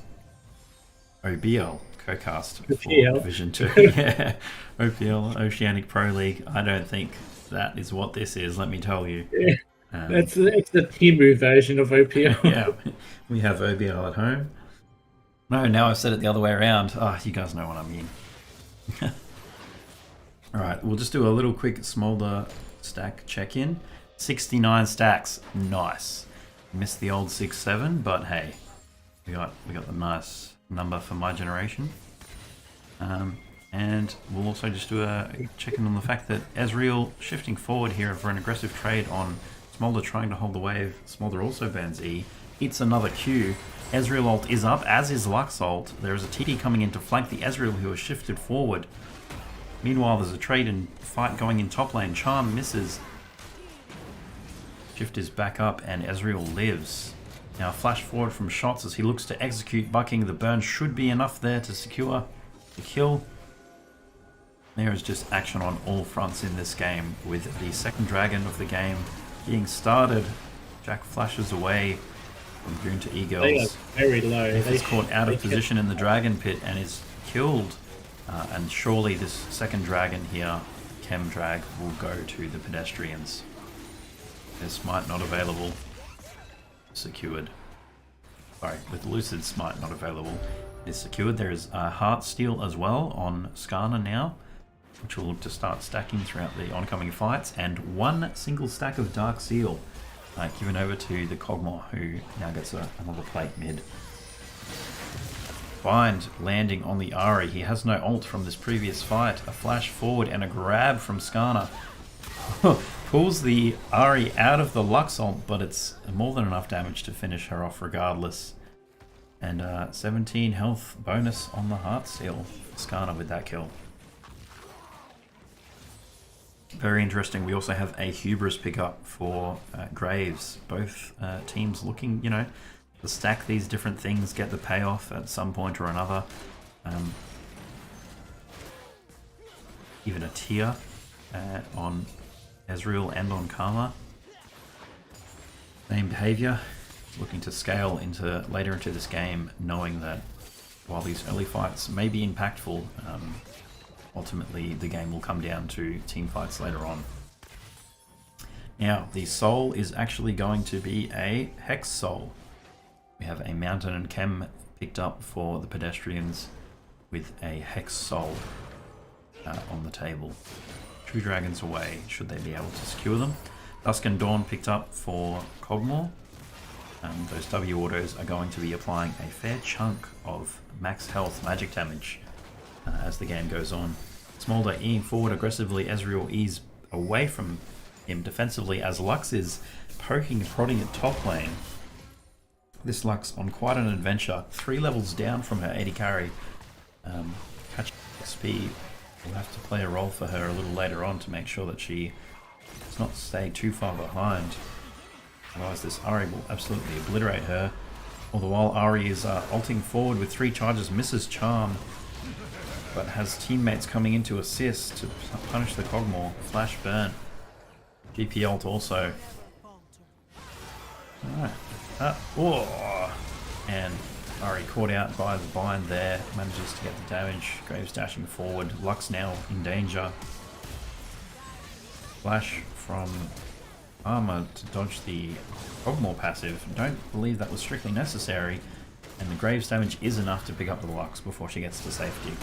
OBL co-cast for Division 2. Yeah, OPL, Oceanic Pro League. I don't think that is what this is, let me tell you. Yeah. It's the Timu version of OPL. Yeah, we have OBL at home. No, now I've said it the other way around. Ah, you guys know what I mean. Alright, we'll just do a little quick Smolder stack check-in. 69 stacks. Nice. Missed the old 6-7, but hey, we got the nice number for my generation. And we'll also just do a check-in on the fact that Ezreal shifting forward here for an aggressive trade on Smolder trying to hold the wave. Smolder also bans E. Eats another Q. Ezreal ult is up, as is Lux ult. There is a TD coming in to flank the Ezreal who has shifted forward. Meanwhile, there's a trade and fight going in top lane. Charm misses. Shift is back up and Ezreal lives. Now flash forward from shots as he looks to execute bucking. The burn should be enough there to secure the kill. There is just action on all fronts in this game with the second dragon of the game being started. Jack flashes away from Goon to E-Girls. They are very low. He's caught out of position in the dragon pit and is killed. And surely this second dragon here, Chem Drag, will go to the Pedestrians. There's Smite not available. Secured. Sorry, with Lucid Smite not available. It is secured. There is Heart Steel as well on Skarner now, which will look to start stacking throughout the oncoming fights. And one single stack of Dark Seal given over to the Kog'Maw, who now gets another plate mid. Bind landing on the Ahri. He has no ult from this previous fight. A flash forward and a grab from Skarner. Pulls the Ahri out of the Lux ult, but it's more than enough damage to finish her off regardless. And 17 health bonus on the Heart Seal for Skarner with that kill. Very interesting. We also have a Hubris pickup for Graves. Both teams looking, to stack these different things, get the payoff at some point or another. Even a tier on Ezreal and on Karma. Same behavior. Looking to scale into later into this game, knowing that while these early fights may be impactful, ultimately the game will come down to team fights later on. Now, the soul is actually going to be a Hex Soul. We have a Mountain and Chem picked up for the Pedestrians with a Hex Soul on the table. 2 dragons away, should they be able to secure them. Dusk and Dawn picked up for Cogmore. Those W autos are going to be applying a fair chunk of max health magic damage as the game goes on. Smolder eating forward aggressively, Ezreal ease away from him defensively as Lux is poking and prodding at top lane. This Lux on quite an adventure, 3 levels down from her 80 carry. Catching XP will have to play a role for her a little later on to make sure that she does not stay too far behind. Otherwise this Ahri will absolutely obliterate her. All the while Ahri is ulting forward with 3 charges, misses Charm, but has teammates coming in to assist to punish the Cogmore. Flash burn. GP ult also. Alright. And Ahri caught out by the bind there, manages to get the damage. Graves dashing forward. Lux now in danger. Flash from Armor to dodge the Cogmore passive. Don't believe that was strictly necessary, and the Graves damage is enough to pick up the Lux before she gets to safety.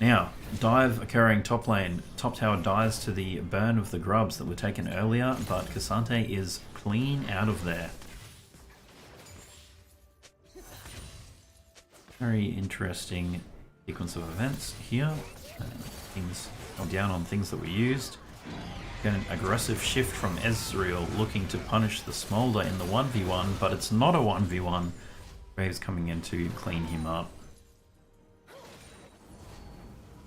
Now, dive occurring top lane. Top tower dies to the burn of the grubs that were taken earlier, but Cassante is clean out of there. Very interesting sequence of events here. Things go down on things that were used. Get an aggressive shift from Ezreal looking to punish the Smolder in the 1v1, but it's not a 1v1. Graves coming in to clean him up.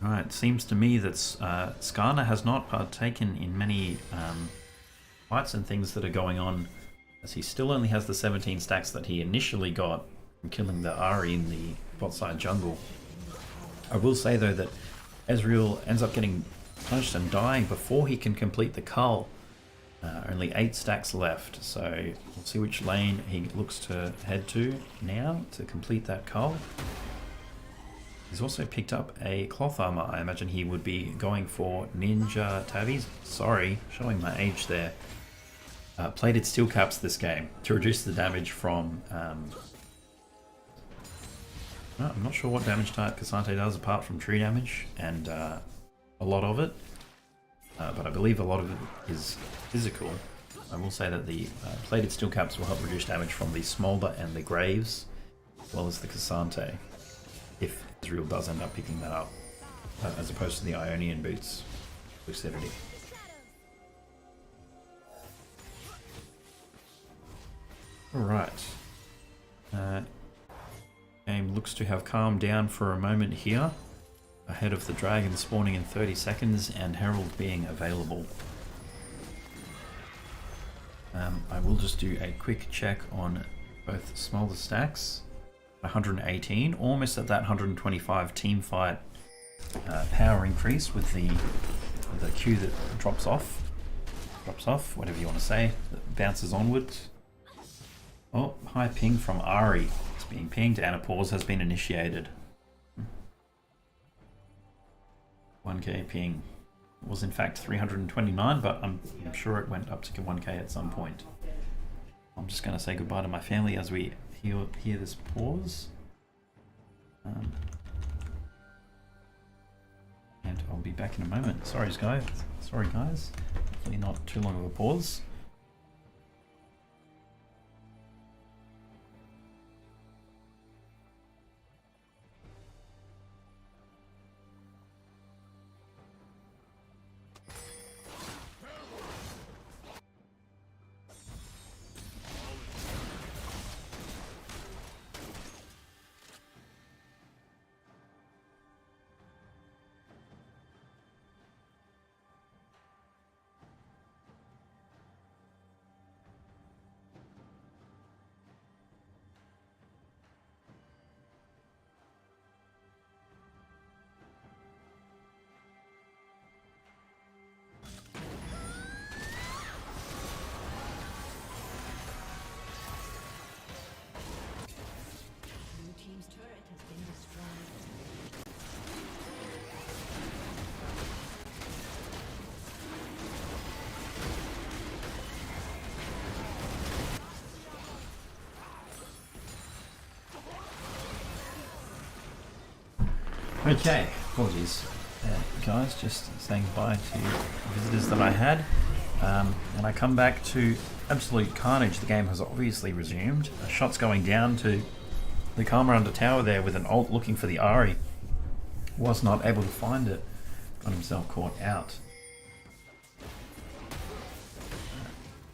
Alright, seems to me that Skarner has not partaken in many fights and things that are going on, as he still only has the 17 stacks that he initially got from killing the Ahri in the bot side jungle. I will say though that Ezreal ends up getting punished and dying before he can complete the cull. Only 8 stacks left, so we'll see which lane he looks to head to now to complete that cull. He's also picked up a cloth armor. I imagine he would be going for Ninja Tabbies. Sorry, showing my age there. Plated steel caps this game to reduce the damage from... I'm not sure what damage type Cassante does apart from tree damage, and a lot of it. But I believe a lot of it is physical. I will say that the plated steel caps will help reduce damage from the Smolder and the Graves, as well as the Cassante, if Ezreal does end up picking that up, as opposed to the Ionian boots. Lucidity. Alright. Game looks to have calmed down for a moment here, ahead of the dragon spawning in 30 seconds and Herald being available. I will just do a quick check on both Smolder stacks. 118, almost at that 125 team fight power increase with the Q that drops off, whatever you want to say, that bounces onwards. Oh, high ping from Ahri. It's being pinged and a pause has been initiated. 1k ping. It was in fact 329, but I'm sure it went up to 1k at some point. I'm just going to say goodbye to my family as we hear this pause. And I'll be back in a moment. Sorry guys. Hopefully not too long of a pause. Okay, apologies, guys. Just saying bye to visitors that I had. And I come back to absolute carnage. The game has obviously resumed. Shots going down to the Karma under tower there with an ult looking for the Ari. Was not able to find it. Got himself caught out.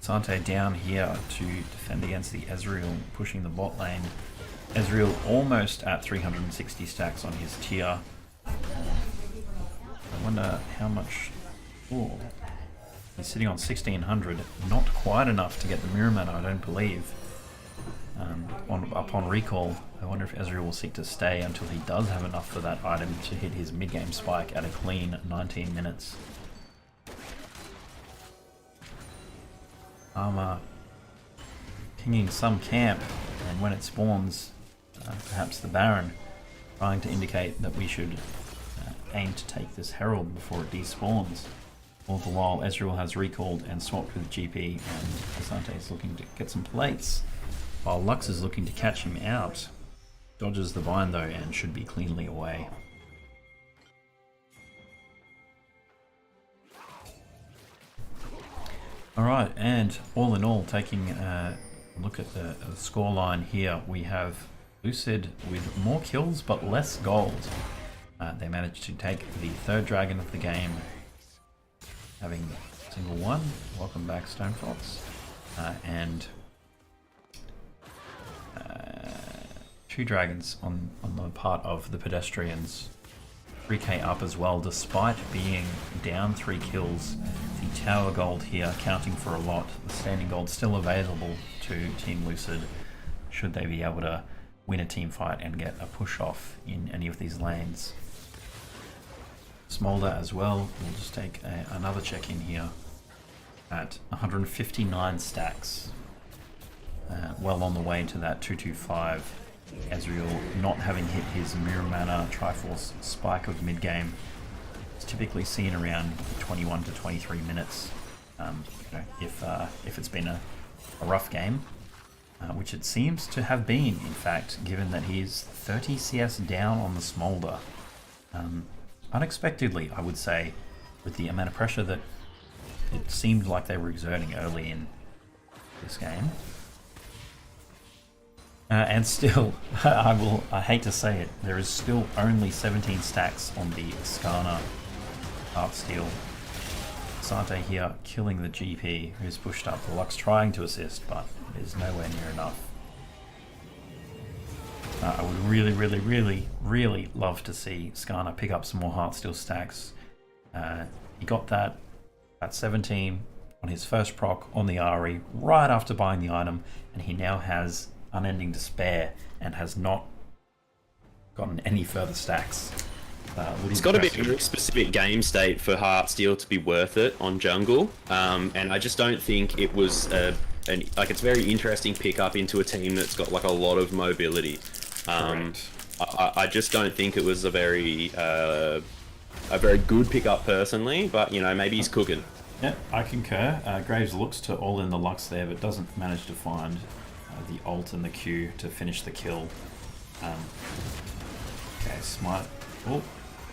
Sante down here to defend against the Ezreal, pushing the bot lane. Ezreal almost at 360 stacks on his tier. I wonder how much... Ooh. He's sitting on 1600, not quite enough to get the mirror mana, I don't believe. Upon recall, I wonder if Ezreal will seek to stay until he does have enough for that item to hit his mid-game spike at a clean 19 minutes. Armor pinging some camp, and when it spawns, perhaps the Baron, trying to indicate that we should aim to take this Herald before it despawns. All the while, Ezreal has recalled and swapped with GP, and Asante is looking to get some plates, while Lux is looking to catch him out. Dodges the vine though, and should be cleanly away. Alright, and all in all, taking a look at the scoreline here, we have Lucid with more kills but less gold. They managed to take the third dragon of the game, having a single one. Welcome back, Stonefox. And 2 dragons on the part of the Pedestrians. 3k up as well, despite being down 3 kills. The tower gold here counting for a lot. The standing gold still available to Team Lucid, should they be able to win a team fight and get a push off in any of these lanes. Smolder as well, we'll just take another check in here at 159 stacks. Well on the way to that 225. Ezreal not having hit his mirror mana Triforce spike of mid game. It's typically seen around 21 to 23 minutes. If it's been a rough game, which it seems to have been, in fact, given that he's 30 CS down on the Smolder. Unexpectedly, I would say, with the amount of pressure that it seemed like they were exerting early in this game. And still, I hate to say it, there is still only 17 stacks on the Skarner Heartsteel. Sante here killing the GP, who's pushed up. The Lux trying to assist, but it is nowhere near enough. I would really love to see Skarner pick up some more Heartsteel stacks. He got that at 17 on his first proc on the Ari right after buying the item, and he now has Unending Despair and has not gotten any further stacks. It's got to be a very specific game state for Heartsteel to be worth it on jungle, and I just don't think it was it's a very interesting pickup into a team that's got like a lot of mobility. I just don't think it was a very good pickup personally, but you know, maybe he's cooking. Yeah, I concur. Graves looks to all in the Lux there, but doesn't manage to find the ult and the Q to finish the kill. Okay, Smite. Oh,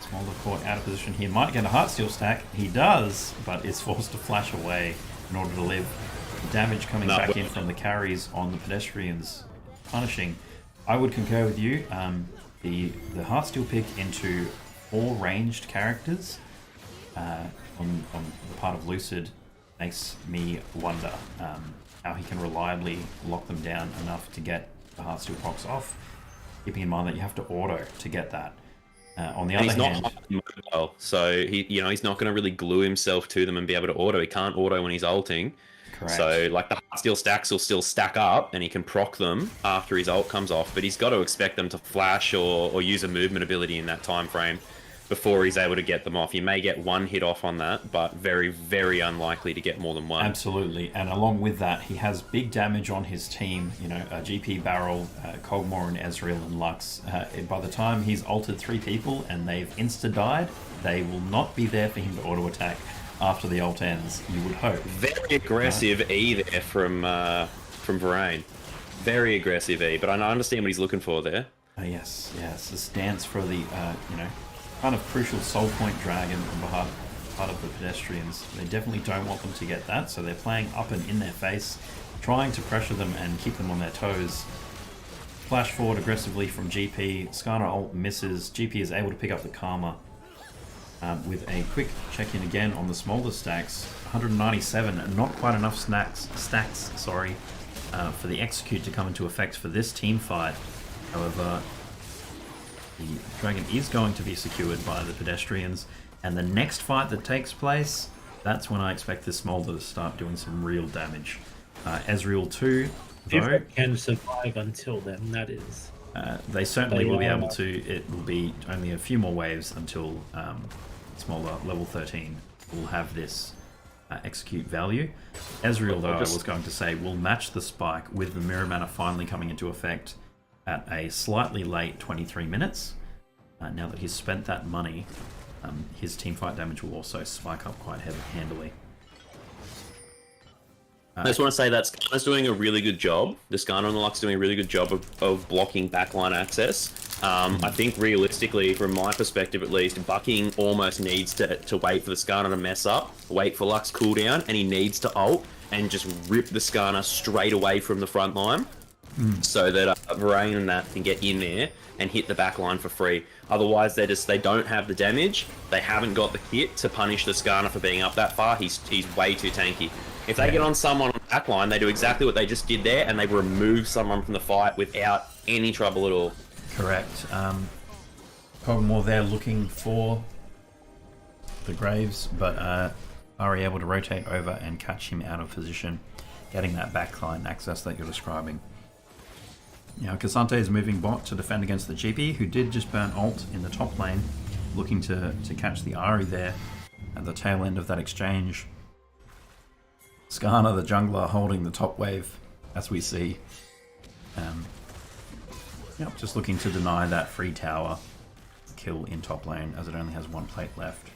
Smolder caught out of position here. Might get a Heartsteel stack. He does, but is forced to flash away in order to live. The damage coming back in from the carries on the Pedestrians, punishing. I would concur with you. The Heartsteel pick into 4 ranged characters on the part of Lucid makes me wonder how he can reliably lock them down enough to get the Heartsteel procs off, keeping in mind that you have to auto to get that. On the other hand, he's not mobile, so he's not going to really glue himself to them and be able to auto. He can't auto when he's ulting. correct. So like the Heartsteel stacks will still stack up, and he can proc them after his ult comes off. But he's got to expect them to flash or use a movement ability in that time frame before he's able to get them off. He may get 1 hit off on that, but very, very unlikely to get more than 1. Absolutely, and along with that, he has big damage on his team. You know, GP, Barrel, Kog'Maw, and Ezreal and Lux. By the time he's ulted 3 people and they've insta-died, they will not be there for him to auto-attack after the ult ends, you would hope. Very aggressive E there from Varane. Very aggressive E, but I understand what he's looking for there. Yes, this dance for the, kind of crucial soul point dragon on behalf part of the pedestrians. They definitely don't want them to get that, so they're playing up and in their face, trying to pressure them and keep them on their toes. Flash forward aggressively from GP. Skarner ult misses. GP is able to pick up the Karma with a quick check-in again on the smolder stacks. 197, and not quite enough stacks, for the execute to come into effect for this team fight. However, the dragon is going to be secured by the pedestrians, and the next fight that takes place, that's when I expect this smolder to start doing some real damage. Ezreal 2, If though, it can survive until then, that is. they certainly They will be are. able to. It will be only a few more waves until Smolder level 13 will have this execute value. Ezreal, though, I was going to say, will match the spike with the Mirror Mana finally coming into effect at a slightly late 23 minutes. Now that he's spent that money, his teamfight damage will also spike up quite handily. I just want to say that Skarner's doing a really good job. The Skarner on the Lux doing a really good job of blocking backline access. I think realistically, from my perspective at least, Bucking almost needs to wait for the Skarner to mess up, wait for Lux cooldown, and he needs to ult and just rip the Skarner straight away from the front line so that Varain and that can get in there and hit the back line for free. Otherwise, they don't have the damage, they haven't got the kit to punish the Skarner for being up that far. He's way too tanky. If they get on someone on the back line, they do exactly what they just did there, and they remove someone from the fight without any trouble at all. Correct. Cogmore there looking for the Graves, but are able to rotate over and catch him out of position, getting that backline access that you're describing. Now, Cassante is moving bot to defend against the GP, who did just burn ult in the top lane, looking to catch the Ahri there at the tail end of that exchange. Skarner, the jungler, holding the top wave, as we see. Just looking to deny that free tower kill in top lane, as it only has one plate left.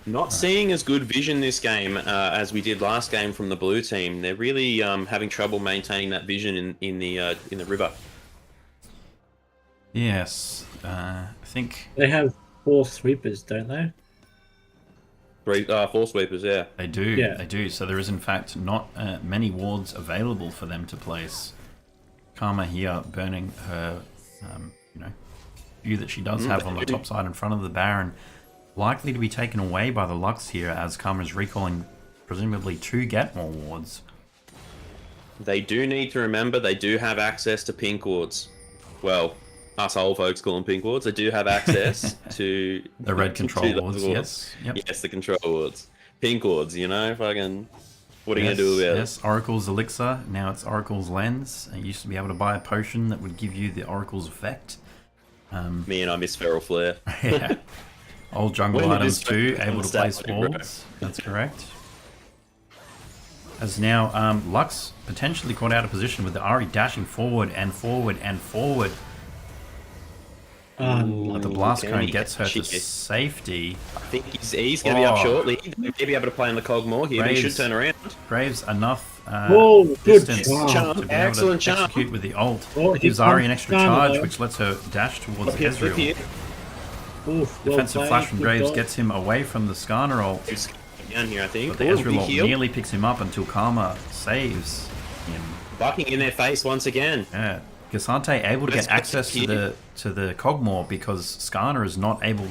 Not seeing as good vision this game as we did last game from the blue team. They're really having trouble maintaining that vision in the river. Yes, I think They have 4 sweepers, don't they? 4 sweepers, yeah. they do. Yeah. They do. So there is in fact not many wards available for them to place. Karma here burning her, view that she does have on the top side in front of the Baron, likely to be taken away by the Lux here as Karma is recalling presumably to get more wards. They do need to remember they do have access to pink wards. Well, us old folks call them pink wards. They do have access to The red control to wards, those yes. Yep. Yes, the control wards. Pink wards, fucking... What are you going to do about it? Yes, Oracle's Elixir, now it's Oracle's Lens. You used to be able to buy a potion that would give you the Oracle's effect. Me and I miss Feral Flare. Yeah. Old jungle When did items this too, become able to a stat place line, bro? wards. That's correct. As now Lux potentially caught out of position with the Ahri dashing forward and forward and forward. But the blast can cone he gets her to catch it? safety. I think he's going to be up Oh. shortly. He may be able to play on the cog more here, but he should Graves. turn around. Graves enough Whoa, good distance charm. to be able Excellent to charm. execute with the ult. Oh, he Gives Ahri an can't extra stand charge, there. which lets her dash towards Look here. Ezreal. Oof, well Defensive played, flash from good Graves dot. gets him away from the Skarner ult. He's down here, I think. But the Ooh, Ezreal big ult heal. nearly picks him up until Karma saves him. Bucking in their face once again. Yeah. Gasante able to Let's get access get to the Cogmore because Skarner is not able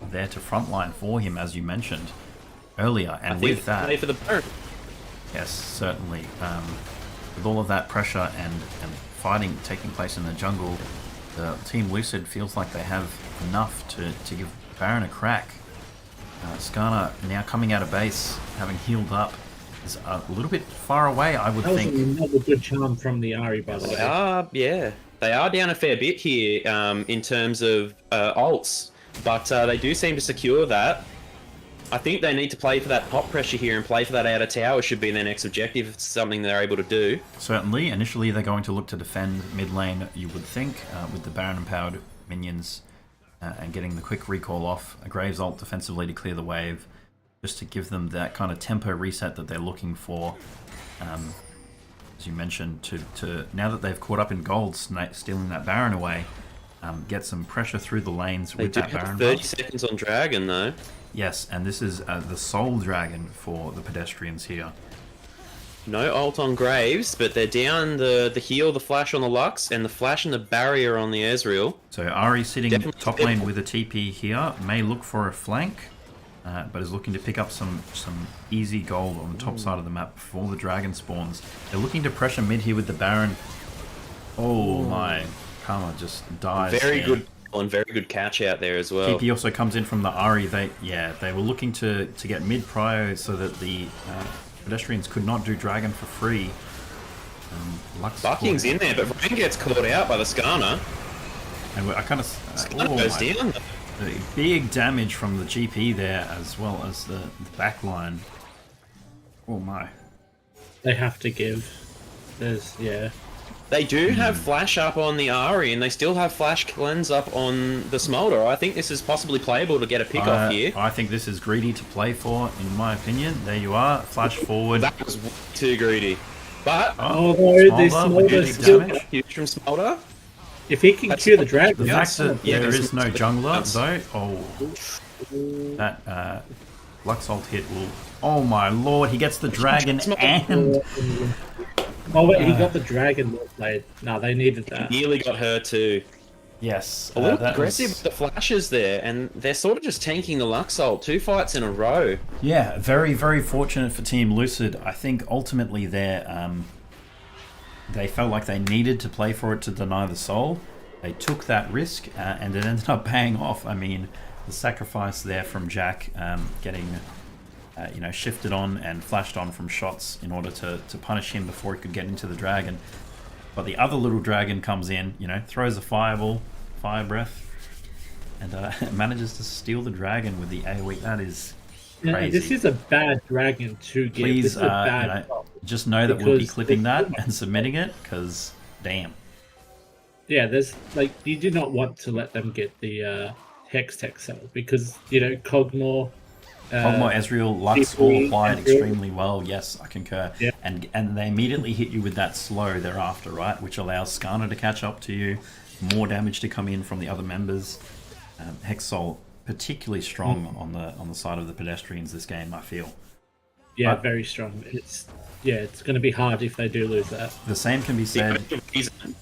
there to frontline for him, as you mentioned earlier. And I think with that, play for the Baron. yes, certainly. With all of that pressure and fighting taking place in the jungle, the Team Lucid feels like they have enough to give Baron a crack. Skarner now coming out of base, having healed up, is a little bit far away, I would That was think. another good charm from the Ahri, by the They way. are, yeah. They are down a fair bit here in terms of ults, but they do seem to secure that. I think they need to play for that top pressure here and play for that outer tower should be their next objective if it's something they're able to do. Certainly. Initially, they're going to look to defend mid lane, you would think, with the Baron-empowered minions and getting the quick recall off. A Graves ult defensively to clear the wave, just to give them that kind of tempo reset that they're looking for. As you mentioned, to now that they've caught up in gold, stealing that Baron away, get some pressure through the lanes They with do that have Baron 30 buff. seconds on Dragon, though. Yes, and this is the Soul Dragon for the Pedestrians here. No ult on Graves, but they're down the heal, the flash on the Lux, and the flash and the barrier on the Ezreal. So Ari sitting Definitely top lane with a TP here, may look for a flank, but is looking to pick up some easy gold on the top side of the map before the dragon spawns. They're looking to pressure mid here with the Baron. Oh my, Karma just dies. Very here. good and very good catch out there as well. TP also comes in from the Ari. They were looking to get mid prio so that the Pedestrians could not do dragon for free. Lux Bucking's in there, but Rain gets caught out by the Skarner. and I kind of Skarner goes down. big damage from the GP there as well as the back line. Oh my. They have to give. Yeah. They do have flash up on the Ari, and they still have flash cleanse up on the Smolder. I think this is possibly playable to get a pick off here. I think this is greedy to play for, in my opinion. There you are, flash forward. That was way too greedy. But Although this Smolder, Smolder big still, damage. huge from Smolder. if he can cure the dragon, The fact that Yeah, there there's is no some- jungler, though, that Lux ult hit will... Oh my lord, he gets the dragon and... oh wait, he got the dragon well played. No, they needed that. Nearly got her too. Yes. A little that aggressive was- with the flashes there, and they're sort of just tanking the Lux ult 2 fights in a row. Yeah, very, very fortunate for Team Lucid. I think ultimately they felt like they needed to play for it to deny the soul. They took that risk, and it ended up paying off. I mean, the sacrifice there from Jack getting shifted on and flashed on from shots in order to punish him before he could get into the dragon. But the other little dragon comes in, throws a fireball, fire breath, and manages to steal the dragon with the AoE. That is Yeah, crazy. this is a bad dragon to give. Please, this is a bad just know that we'll be because clipping they- that and submitting it, because damn. Yeah, there's you do not want to let them get the Hex Tech cell because Cogmore. Cogmore, Ezreal, Lux people, all applied Ezreal. extremely well. Yes, I concur. Yeah. And they immediately hit you with that slow thereafter, right? Which allows Skarner to catch up to you, more damage to come in from the other members. Hexol particularly strong on the side of the Pedestrians this game, I feel. Yeah, But- very strong. It's going to be hard if they do lose that. The same can be The said. only reason-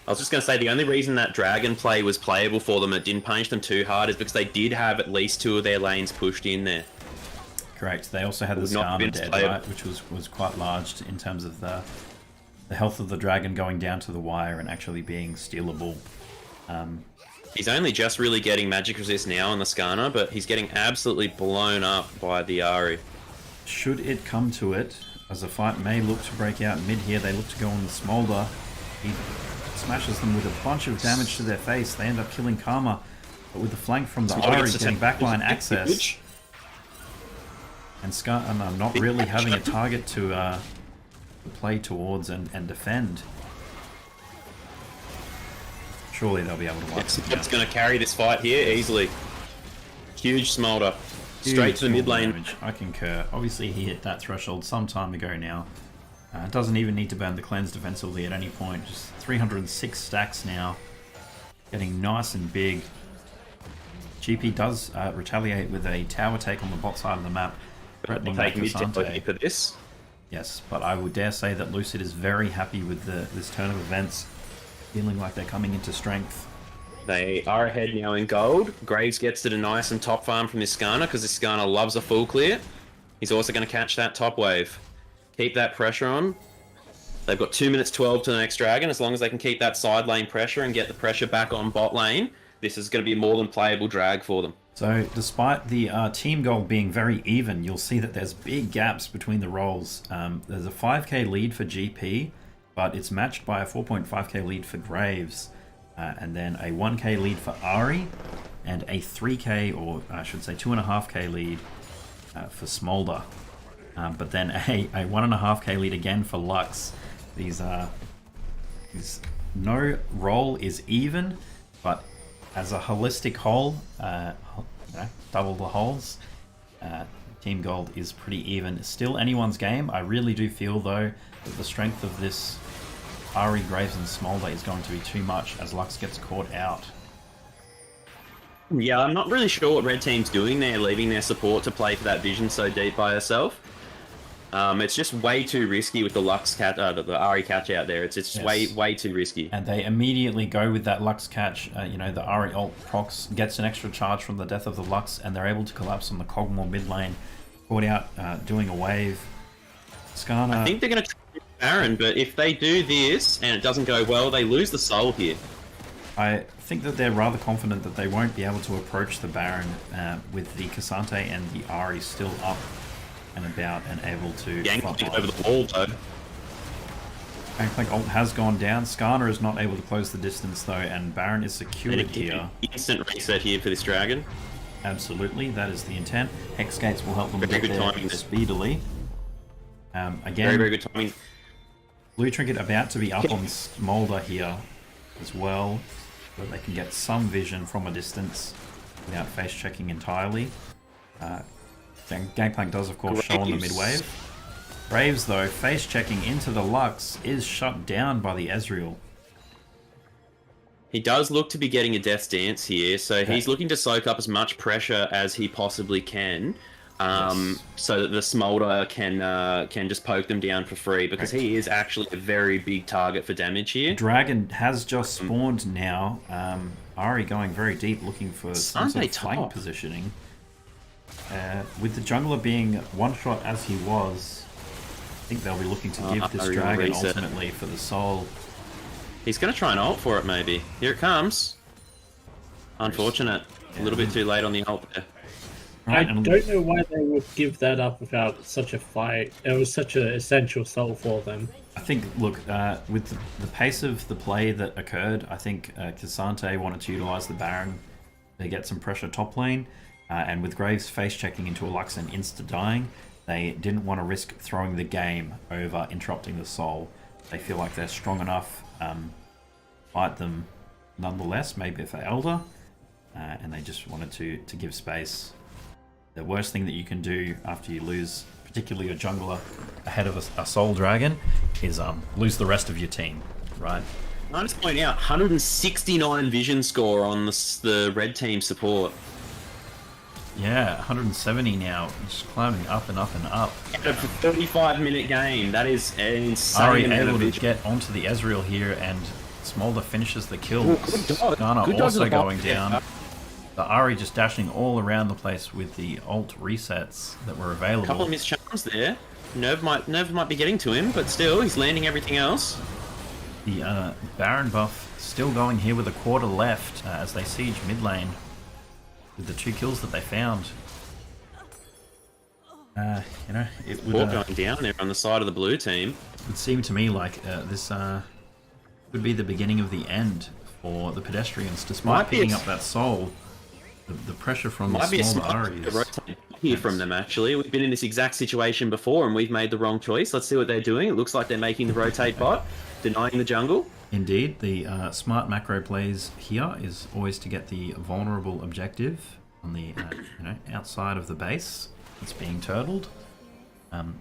I was just going to say the only reason that dragon play was playable for them, it didn't punish them too hard, is because they did have at least 2 of their lanes pushed in there. Correct. They also had the Would not Skarner been dead, playable. right? Which was quite large in terms of the health of the dragon going down to the wire and actually being stealable. He's only just really getting magic resist now on the Skarner, but he's getting absolutely blown up by the Ari. Should it come to it, as a fight may look to break out mid here, they look to go on the Smolder. He smashes them with a bunch of damage to their face. They end up killing Karma, but with the flank from the Smolder Ari gets getting attacked. backline access, and Skarner not really having a target to play towards and defend. Surely they'll be able to wipe them It's down. going to carry this fight here easily. Huge Smolder. Straight to the Huge mid lane. damage. I concur. Obviously, he hit that threshold some time ago now. Doesn't even need to burn the cleanse defensively at any point. Just 306 stacks now. Getting nice and big. GP does retaliate with a tower take on the bot side of the map, threatening that Take mid Cassante. for this. Yes, but I would dare say that Lucid is very happy with this turn of events, feeling like they're coming into strength. They are ahead now in gold. Graves gets to deny some top farm from this Skarner because this Skarner loves a full clear. He's also going to catch that top wave. Keep that pressure on. They've got 2 minutes 12 to the next dragon. As long as they can keep that side lane pressure and get the pressure back on bot lane, this is going to be a more than playable drag for them. So, despite the team goal being very even, you'll see that there's big gaps between the roles. There's a 5k lead for GP, but it's matched by a 4.5k lead for Graves, and then a 1k lead for Ari, and a 3k, or I should say 2.5k lead for Smolder. But then a 1.5k lead again for Lux. These no role is even, but as a holistic whole, double the holes, Team Gold is pretty even. Still anyone's game. I really do feel, though, that the strength of this Ari, Graves, and Smolder is going to be too much as Lux gets caught out. Yeah, I'm not really sure what red team's doing there, leaving their support to play for that vision so deep by herself. It's just way too risky with the Lux catch, the Ari catch out there. It's just way too risky. And they immediately go with that Lux catch. You know, the Ari ult procs gets an extra charge from the death of the Lux, and they're able to collapse on the Kog'Maw mid lane. Caught out, doing a wave. Skarner. I think they're going to try Baron, but if they do this and it doesn't go well, they lose the soul here. I think that they're rather confident that they won't be able to approach the Baron with the Cassante and the Ari still up and about and able to Gangplank over the wall though. Gangplank ult has gone down. Skarner is not able to close the distance though, and Baron is secured here. Instant reset here for this dragon. Absolutely, that is the intent. Hex gates will help them Very get good there timing. speedily. Again, Very good timing. Blue Trinket about to be up on Smolder here as well, so that they can get some vision from a distance without face checking entirely. Gangplank does of course show on the mid wave. Graves though, face checking into the Lux is shut down by the Ezreal. He does look to be getting a Death's Dance here, so he's looking to soak up as much pressure as he possibly can, so that the Smolder can just poke them down for free, because he is actually a very big target for damage here. Dragon has just spawned now. Ari going very deep, looking for some sort of flank positioning. With the jungler being one shot as he was, I think they'll be looking to give this dragon ultimately for the soul. He's going to try and ult for it, maybe. Here it comes. Unfortunate. A little bit too late on the ult there. Right, I don't know why they would give that up without such a fight. It was such an essential soul for them. I think, look, with the pace of the play that occurred, I think Cassante wanted to utilize the Baron to get some pressure top lane. And with Graves face checking into a Lux and insta-dying, they didn't want to risk throwing the game over interrupting the soul. They feel like they're strong enough, fight them nonetheless, maybe if they're elder, and they just wanted to give space. The worst thing that you can do after you lose, particularly a jungler ahead of a soul dragon, is lose the rest of your team, right? I just point out, 169 vision score on the red team support. Yeah, 170 now, just climbing up and up and up. Out of a 35-minute game, that is an insane Ari amount able of to vision. get onto the Ezreal here, and Smolder finishes the kill. Ooh, good dodge. Skarner Good dodge also of the going bot. down. The Ari just dashing all around the place with the ult resets that were available. A couple of missed charms there. Nerve might be getting to him, but still, he's landing everything else. The Baron buff still going here with a quarter left as they siege mid lane with the 2 kills that they found. You know, it would Going down there on the side of the blue team. would seem to me like this would be the beginning of the end for the Pedestrians, despite picking up that soul. The pressure from the small Ari is... rotate here from them, actually. We've been in this exact situation before, and we've made the wrong choice. Let's see what they're doing. It looks like they're making the rotate bot, denying the jungle. Indeed, the smart macro plays here is always to get the vulnerable objective on the outside of the base that's being turtled.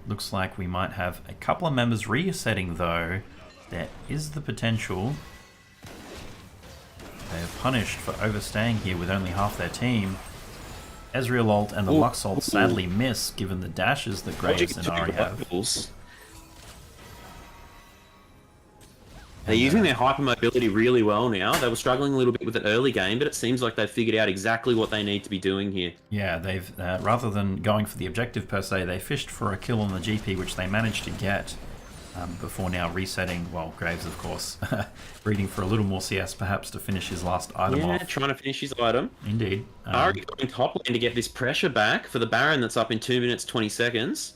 Looks like we might have a couple of members resetting though. There is the potential. They are punished for overstaying here with only half their team. Ezreal ult and the Lux ult sadly miss given the dashes that Graves and Ari have. They're using their hypermobility really well now. They were struggling a little bit with it early game, but it seems like they've figured out exactly what they need to be doing here. Yeah, they've rather than going for the objective per se, they fished for a kill on the GP, which they managed to get before now resetting. Well, Graves, of course, reading for a little more CS perhaps to finish his last item off. Yeah, trying to finish his item. Indeed. Ari going top lane to get this pressure back for the Baron that's up in 2 minutes 20 seconds.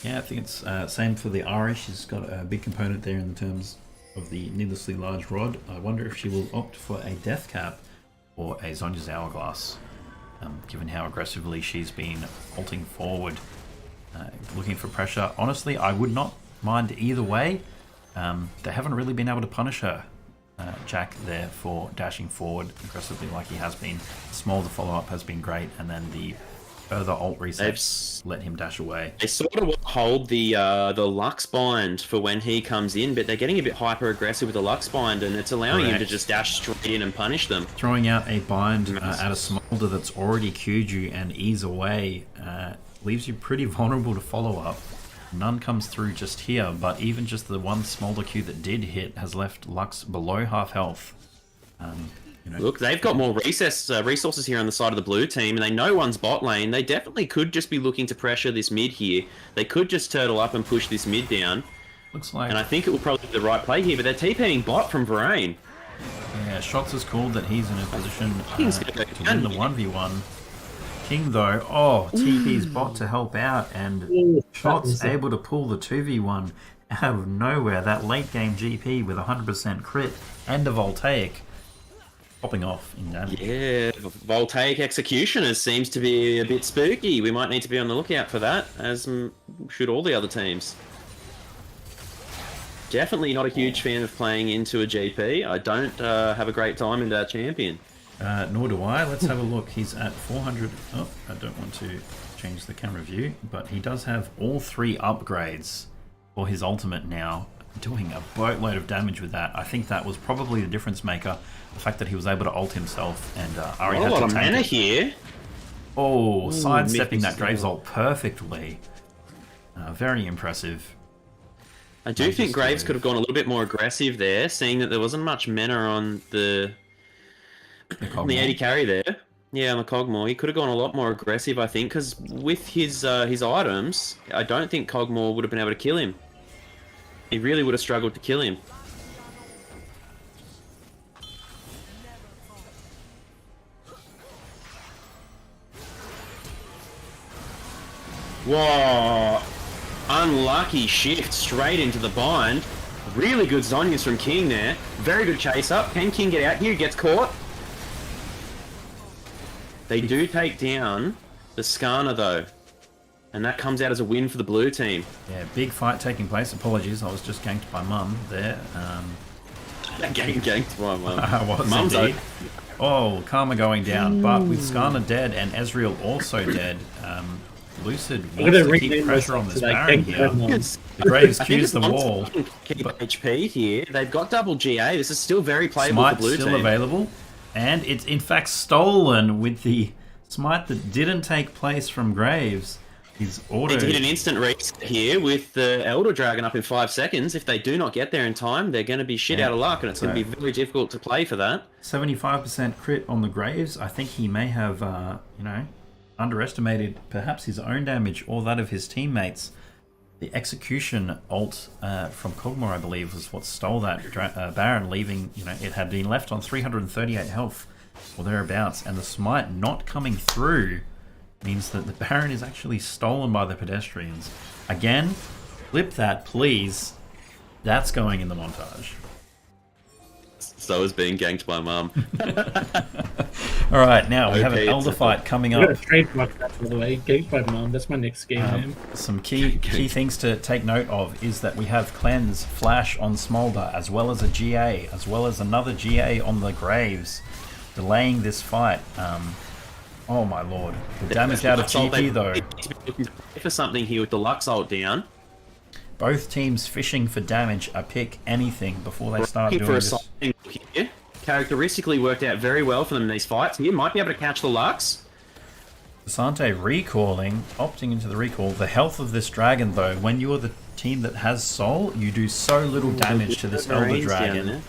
Yeah, I think it's same for the Ari. She's got a big component there in terms of the needlessly large rod. I wonder if she will opt for a death cap or a Zonya's Hourglass, given how aggressively she's been ulting forward, looking for pressure. Honestly, I would not mind either way. They haven't really been able to punish her, Jack, there for dashing forward aggressively like he has been. The follow-up has been great, and then the further ult They've resets let him dash away. They sort of hold the Lux Bind for when he comes in, but they're getting a bit hyper aggressive with the Lux Bind, and it's allowing him to Correct. just dash straight in and punish them. Throwing out a bind at a smolder that's already queued you and ease away leaves you pretty vulnerable to follow up. None comes through just here, but even just the one smolder queue that did hit has left Lux below half health. You know, Look, they've got more resources here on the side of the blue team, and they know one's bot lane. They definitely could just be looking to pressure this mid here. They could just turtle up and push this mid down, looks like and I think it will probably be the right play here, but they're TPing bot from Varane. yeah, Shots has called that he's in a position King's to gonna go win the down 1v1. King though, oh, TP's bot to help out, and Shots able to pull the 2v1 out of nowhere. That late game GP with 100% crit and a voltaic popping off in damage. Yeah, Voltaic Executioners seems to be a bit spooky. We might need to be on the lookout for that, as should all the other teams. Definitely not a huge fan of playing into a GP. I don't have a great time into that champion. Nor do I. Let's have a look. He's at 400. Oh, I don't want to change the camera view, but he does have all 3 upgrades for his ultimate now, doing a boatload of damage with that. I think that was probably the difference maker. The fact that he was able to ult himself and Ari Not a had lot to of tank mana it. here. Oh, sidestepping that Mythic Graves Steel. ult perfectly. Very impressive. I do think Graves could have gone a little bit more aggressive there, seeing that there wasn't much mana on the Cogmore. 80 carry there. Yeah, on the Cogmore. He could have gone a lot more aggressive, I think, because with his items, I don't think Cogmore would have been able to kill him. He really would have struggled to kill him. Whoa! Unlucky shift straight into the bind. Really good Zonyas from King there. Very good chase up. Can King get out here? Gets caught. They do take down the Skarner though. And that comes out as a win for the blue team. Yeah, big fight taking place. Apologies, I was just ganked by Mum there. Ganked by Mum. I was Mum's indeed. Oh, Karma going down, but with Skarner dead and Ezreal also dead, Lucid wants to keep pressure on this Baron here. The Graves I think cues it's the wall. Keep HP here. They've got double GA. This is still very playable for Smite blue still team. available, and it's in fact stolen with the smite that didn't take place from Graves. He's auto. Need to hit an instant reset here with the Elder Dragon up in 5 seconds. If they do not get there in time, they're going to be shit out of luck, and it's going to be very difficult to play for that. 75% crit on the Graves. I think he may have, you know, underestimated perhaps his own damage or that of his teammates. The execution ult from Cogmore, I believe, was what stole that Baron, leaving, you know, it had been left on 338 health or thereabouts, and the smite not coming through means that the Baron is actually stolen by the Pedestrians. Again, flip that, please. That's going in the montage. So is being ganked by Mum. All right, now we have an Okay, Elder fight coming I got a up. trademark that, by the way. Ganked by Mom. That's my next game name. Some key things to take note of is that we have Cleanse, Flash on Smolder, as well as a GA, as well as another GA on the Graves, delaying this fight. Oh my lord. The damage out of GP though. For something here with the Lux ult down. Both teams fishing for damage. I pick anything before they start Looking doing for a this. sign here. Characteristically worked out very well for them in these fights. Here might be able to catch the Lux. Sante recalling, opting into the recall. The health of this dragon though, when you are the team that has soul, you do so little damage to this Elder Marines down Dragon. there.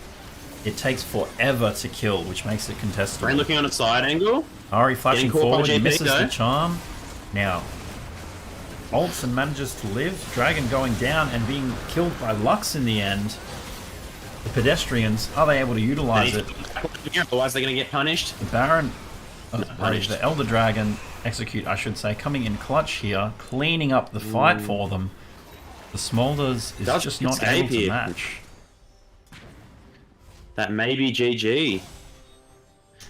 It takes forever to kill, which makes it contestable. Brain looking on a side angle. Ari flashing Getting caught by forward, he GP misses though. the charm. Now, ults and manages to live. Dragon going down and being killed by Lux in the end. The Pedestrians, are they able to utilize it? Otherwise they're going to get punished. The Baron, punished. the Elder Dragon, execute I should say, coming in clutch here, cleaning up the fight for them. The Smolders is Does just not escape able to here. match. That may be GG.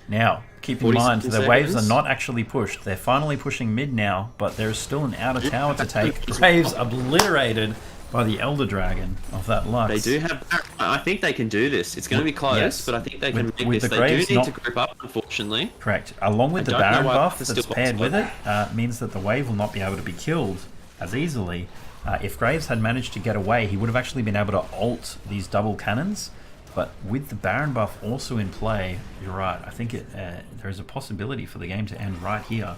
Now, keep in 40 mind, the waves are seconds. not actually pushed. They're finally pushing mid now, but there's still an outer tower to take. Graves obliterated by the Elder Dragon of that Lux. They do have. I think they can do this. It's going to be close, Yes. but I think they can With make the this. They Graves do need not- to group up, unfortunately. Correct. Along with I the don't know Baron why buff it's that's still paired with it, possible. means that the wave will not be able to be killed as easily. If Graves had managed to get away, he would have actually been able to ult these double cannons. But with the Baron buff also in play, you're right. I think there's a possibility for the game to end right here.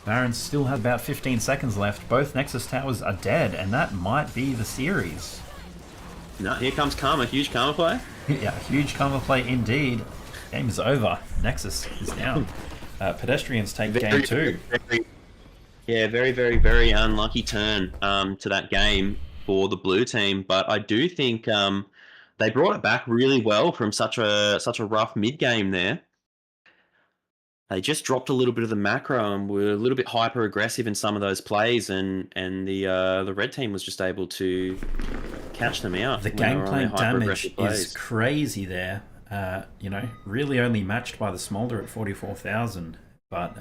Barons still have about 15 seconds left. Both Nexus Towers are dead, and that might be the series. No, here comes Karma. Huge Karma play. Yeah, huge cover play indeed. Game is over. Nexus is down. Pedestrians take game 2. Very unlucky turn to that game for the blue team. But I do think they brought it back really well from such a rough mid game there. They just dropped a little bit of the macro and were a little bit hyper aggressive in some of those plays, and the red team was just able to catch them out. The when they were on their gameplay damage hyper-aggressive plays. is crazy there. Really only matched by the Smolder at 44,000, but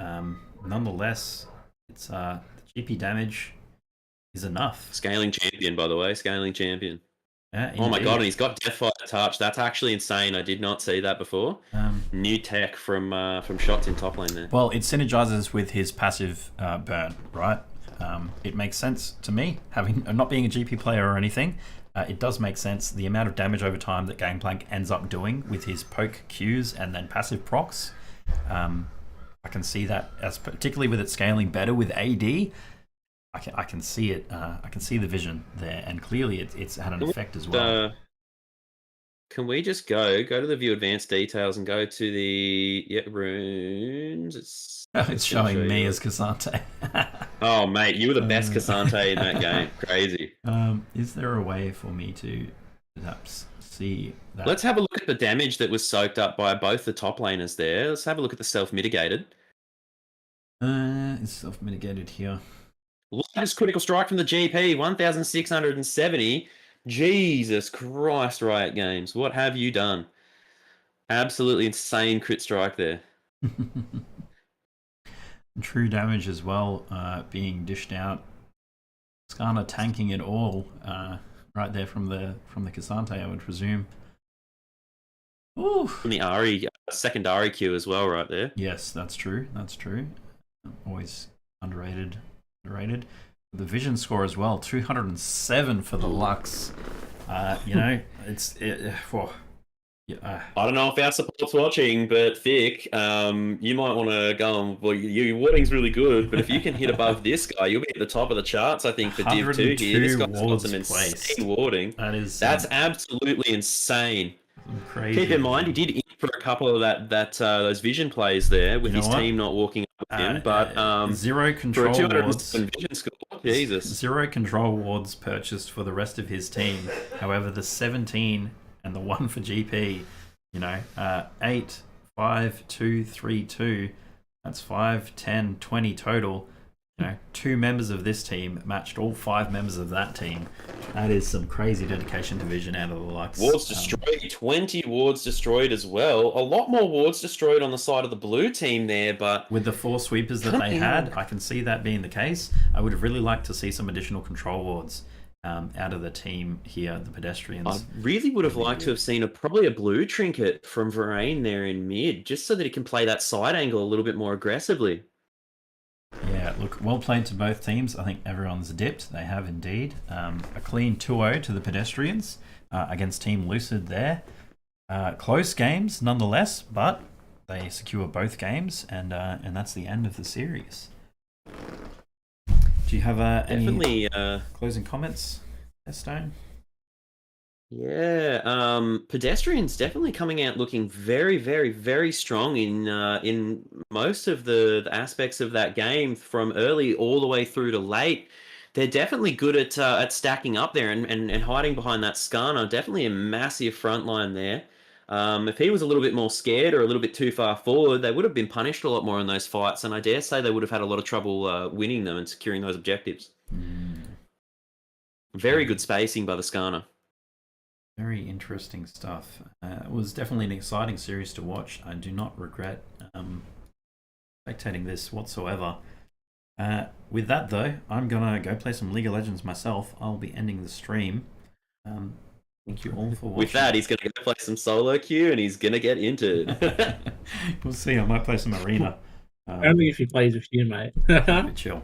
nonetheless, it's the GP damage is enough. Scaling champion, by the way, scaling champion. Yeah, Oh my indeed. god, and he's got Deathfire Touch. That's actually insane. I did not see that before. New tech from shots in top lane there. Well, it synergizes with his passive burn, right? It makes sense to me, having not being a GP player or anything. It does make sense the amount of damage over time that Gangplank ends up doing with his poke Qs and then passive procs. I can see that, as particularly with it scaling better with AD. I can see it. I can see the vision there, and clearly it's had an effect as well. Can we just go to the view advanced details and go to the runes? It's showing me as Cassante. Oh mate, you were the best Cassante in that game. Crazy. Is there a way for me to perhaps see that? Let's have a look at the damage that was soaked up by both the top laners there. Let's have a look at the self-mitigated. It's self-mitigated here. Largest critical strike from the GP, 1,670. Jesus Christ, Riot Games. What have you done? Absolutely insane crit strike there. True damage as well, being dished out. Skarner tanking it all, right there from the Cassante, I would presume. Ooh. From the Ari, secondary Q as well, right there. Yes, that's true. That's true. Always underrated. The vision score as well, 207 for the Lux. I don't know if our support's watching, but Vic, you might want to go on. Well, your warding's really good, but if you can hit above this guy, you'll be at the top of the charts. I think for Div 2 here, this guy's got some insane warding. That's absolutely insane. Crazy. Keep in mind, he did in for a couple of those vision plays there with his team not walking up with him, but zero control for a wards. 207 vision score, Jesus. Zero control wards purchased for the rest of his team. However, the 17 and the 1 for GP, 8, 5, 2, 3, 2. That's 5, 10, 20 total. 2 members of this team matched all 5 members of that team. That is some crazy dedication to vision out of the Lux. Wards destroyed, 20 wards destroyed as well. A lot more wards destroyed on the side of the blue team there, but with the 4 sweepers that they had, I can see that being the case. I would have really liked to see some additional control wards out of the team here, the Pedestrians. I really would have liked to have seen probably a blue trinket from Varane there in mid, just so that he can play that side angle a little bit more aggressively. Yeah, look, well played to both teams. I think everyone's dipped. They have indeed. A clean 2-0 to the Pedestrians against Team Lucid there. Close games nonetheless, but they secure both games, and that's the end of the series. Do you have any closing comments, Stone? Yeah, Pedestrians definitely coming out looking very, very, very strong in most of the aspects of that game, from early all the way through to late. They're definitely good at stacking up there and hiding behind that Skarner. Definitely a massive front line there. If he was a little bit more scared or a little bit too far forward, they would have been punished a lot more in those fights, and I dare say they would have had a lot of trouble winning them and securing those objectives. Very good spacing by the Skarner. Very interesting stuff. It was definitely an exciting series to watch. I do not regret spectating this whatsoever. With that though, I'm gonna go play some League of Legends myself. I'll be ending the stream. Thank you all for watching. With that, he's going to go play some solo queue and he's going to get injured. We'll see. I might play some arena. Only if he plays with you, mate. Chill.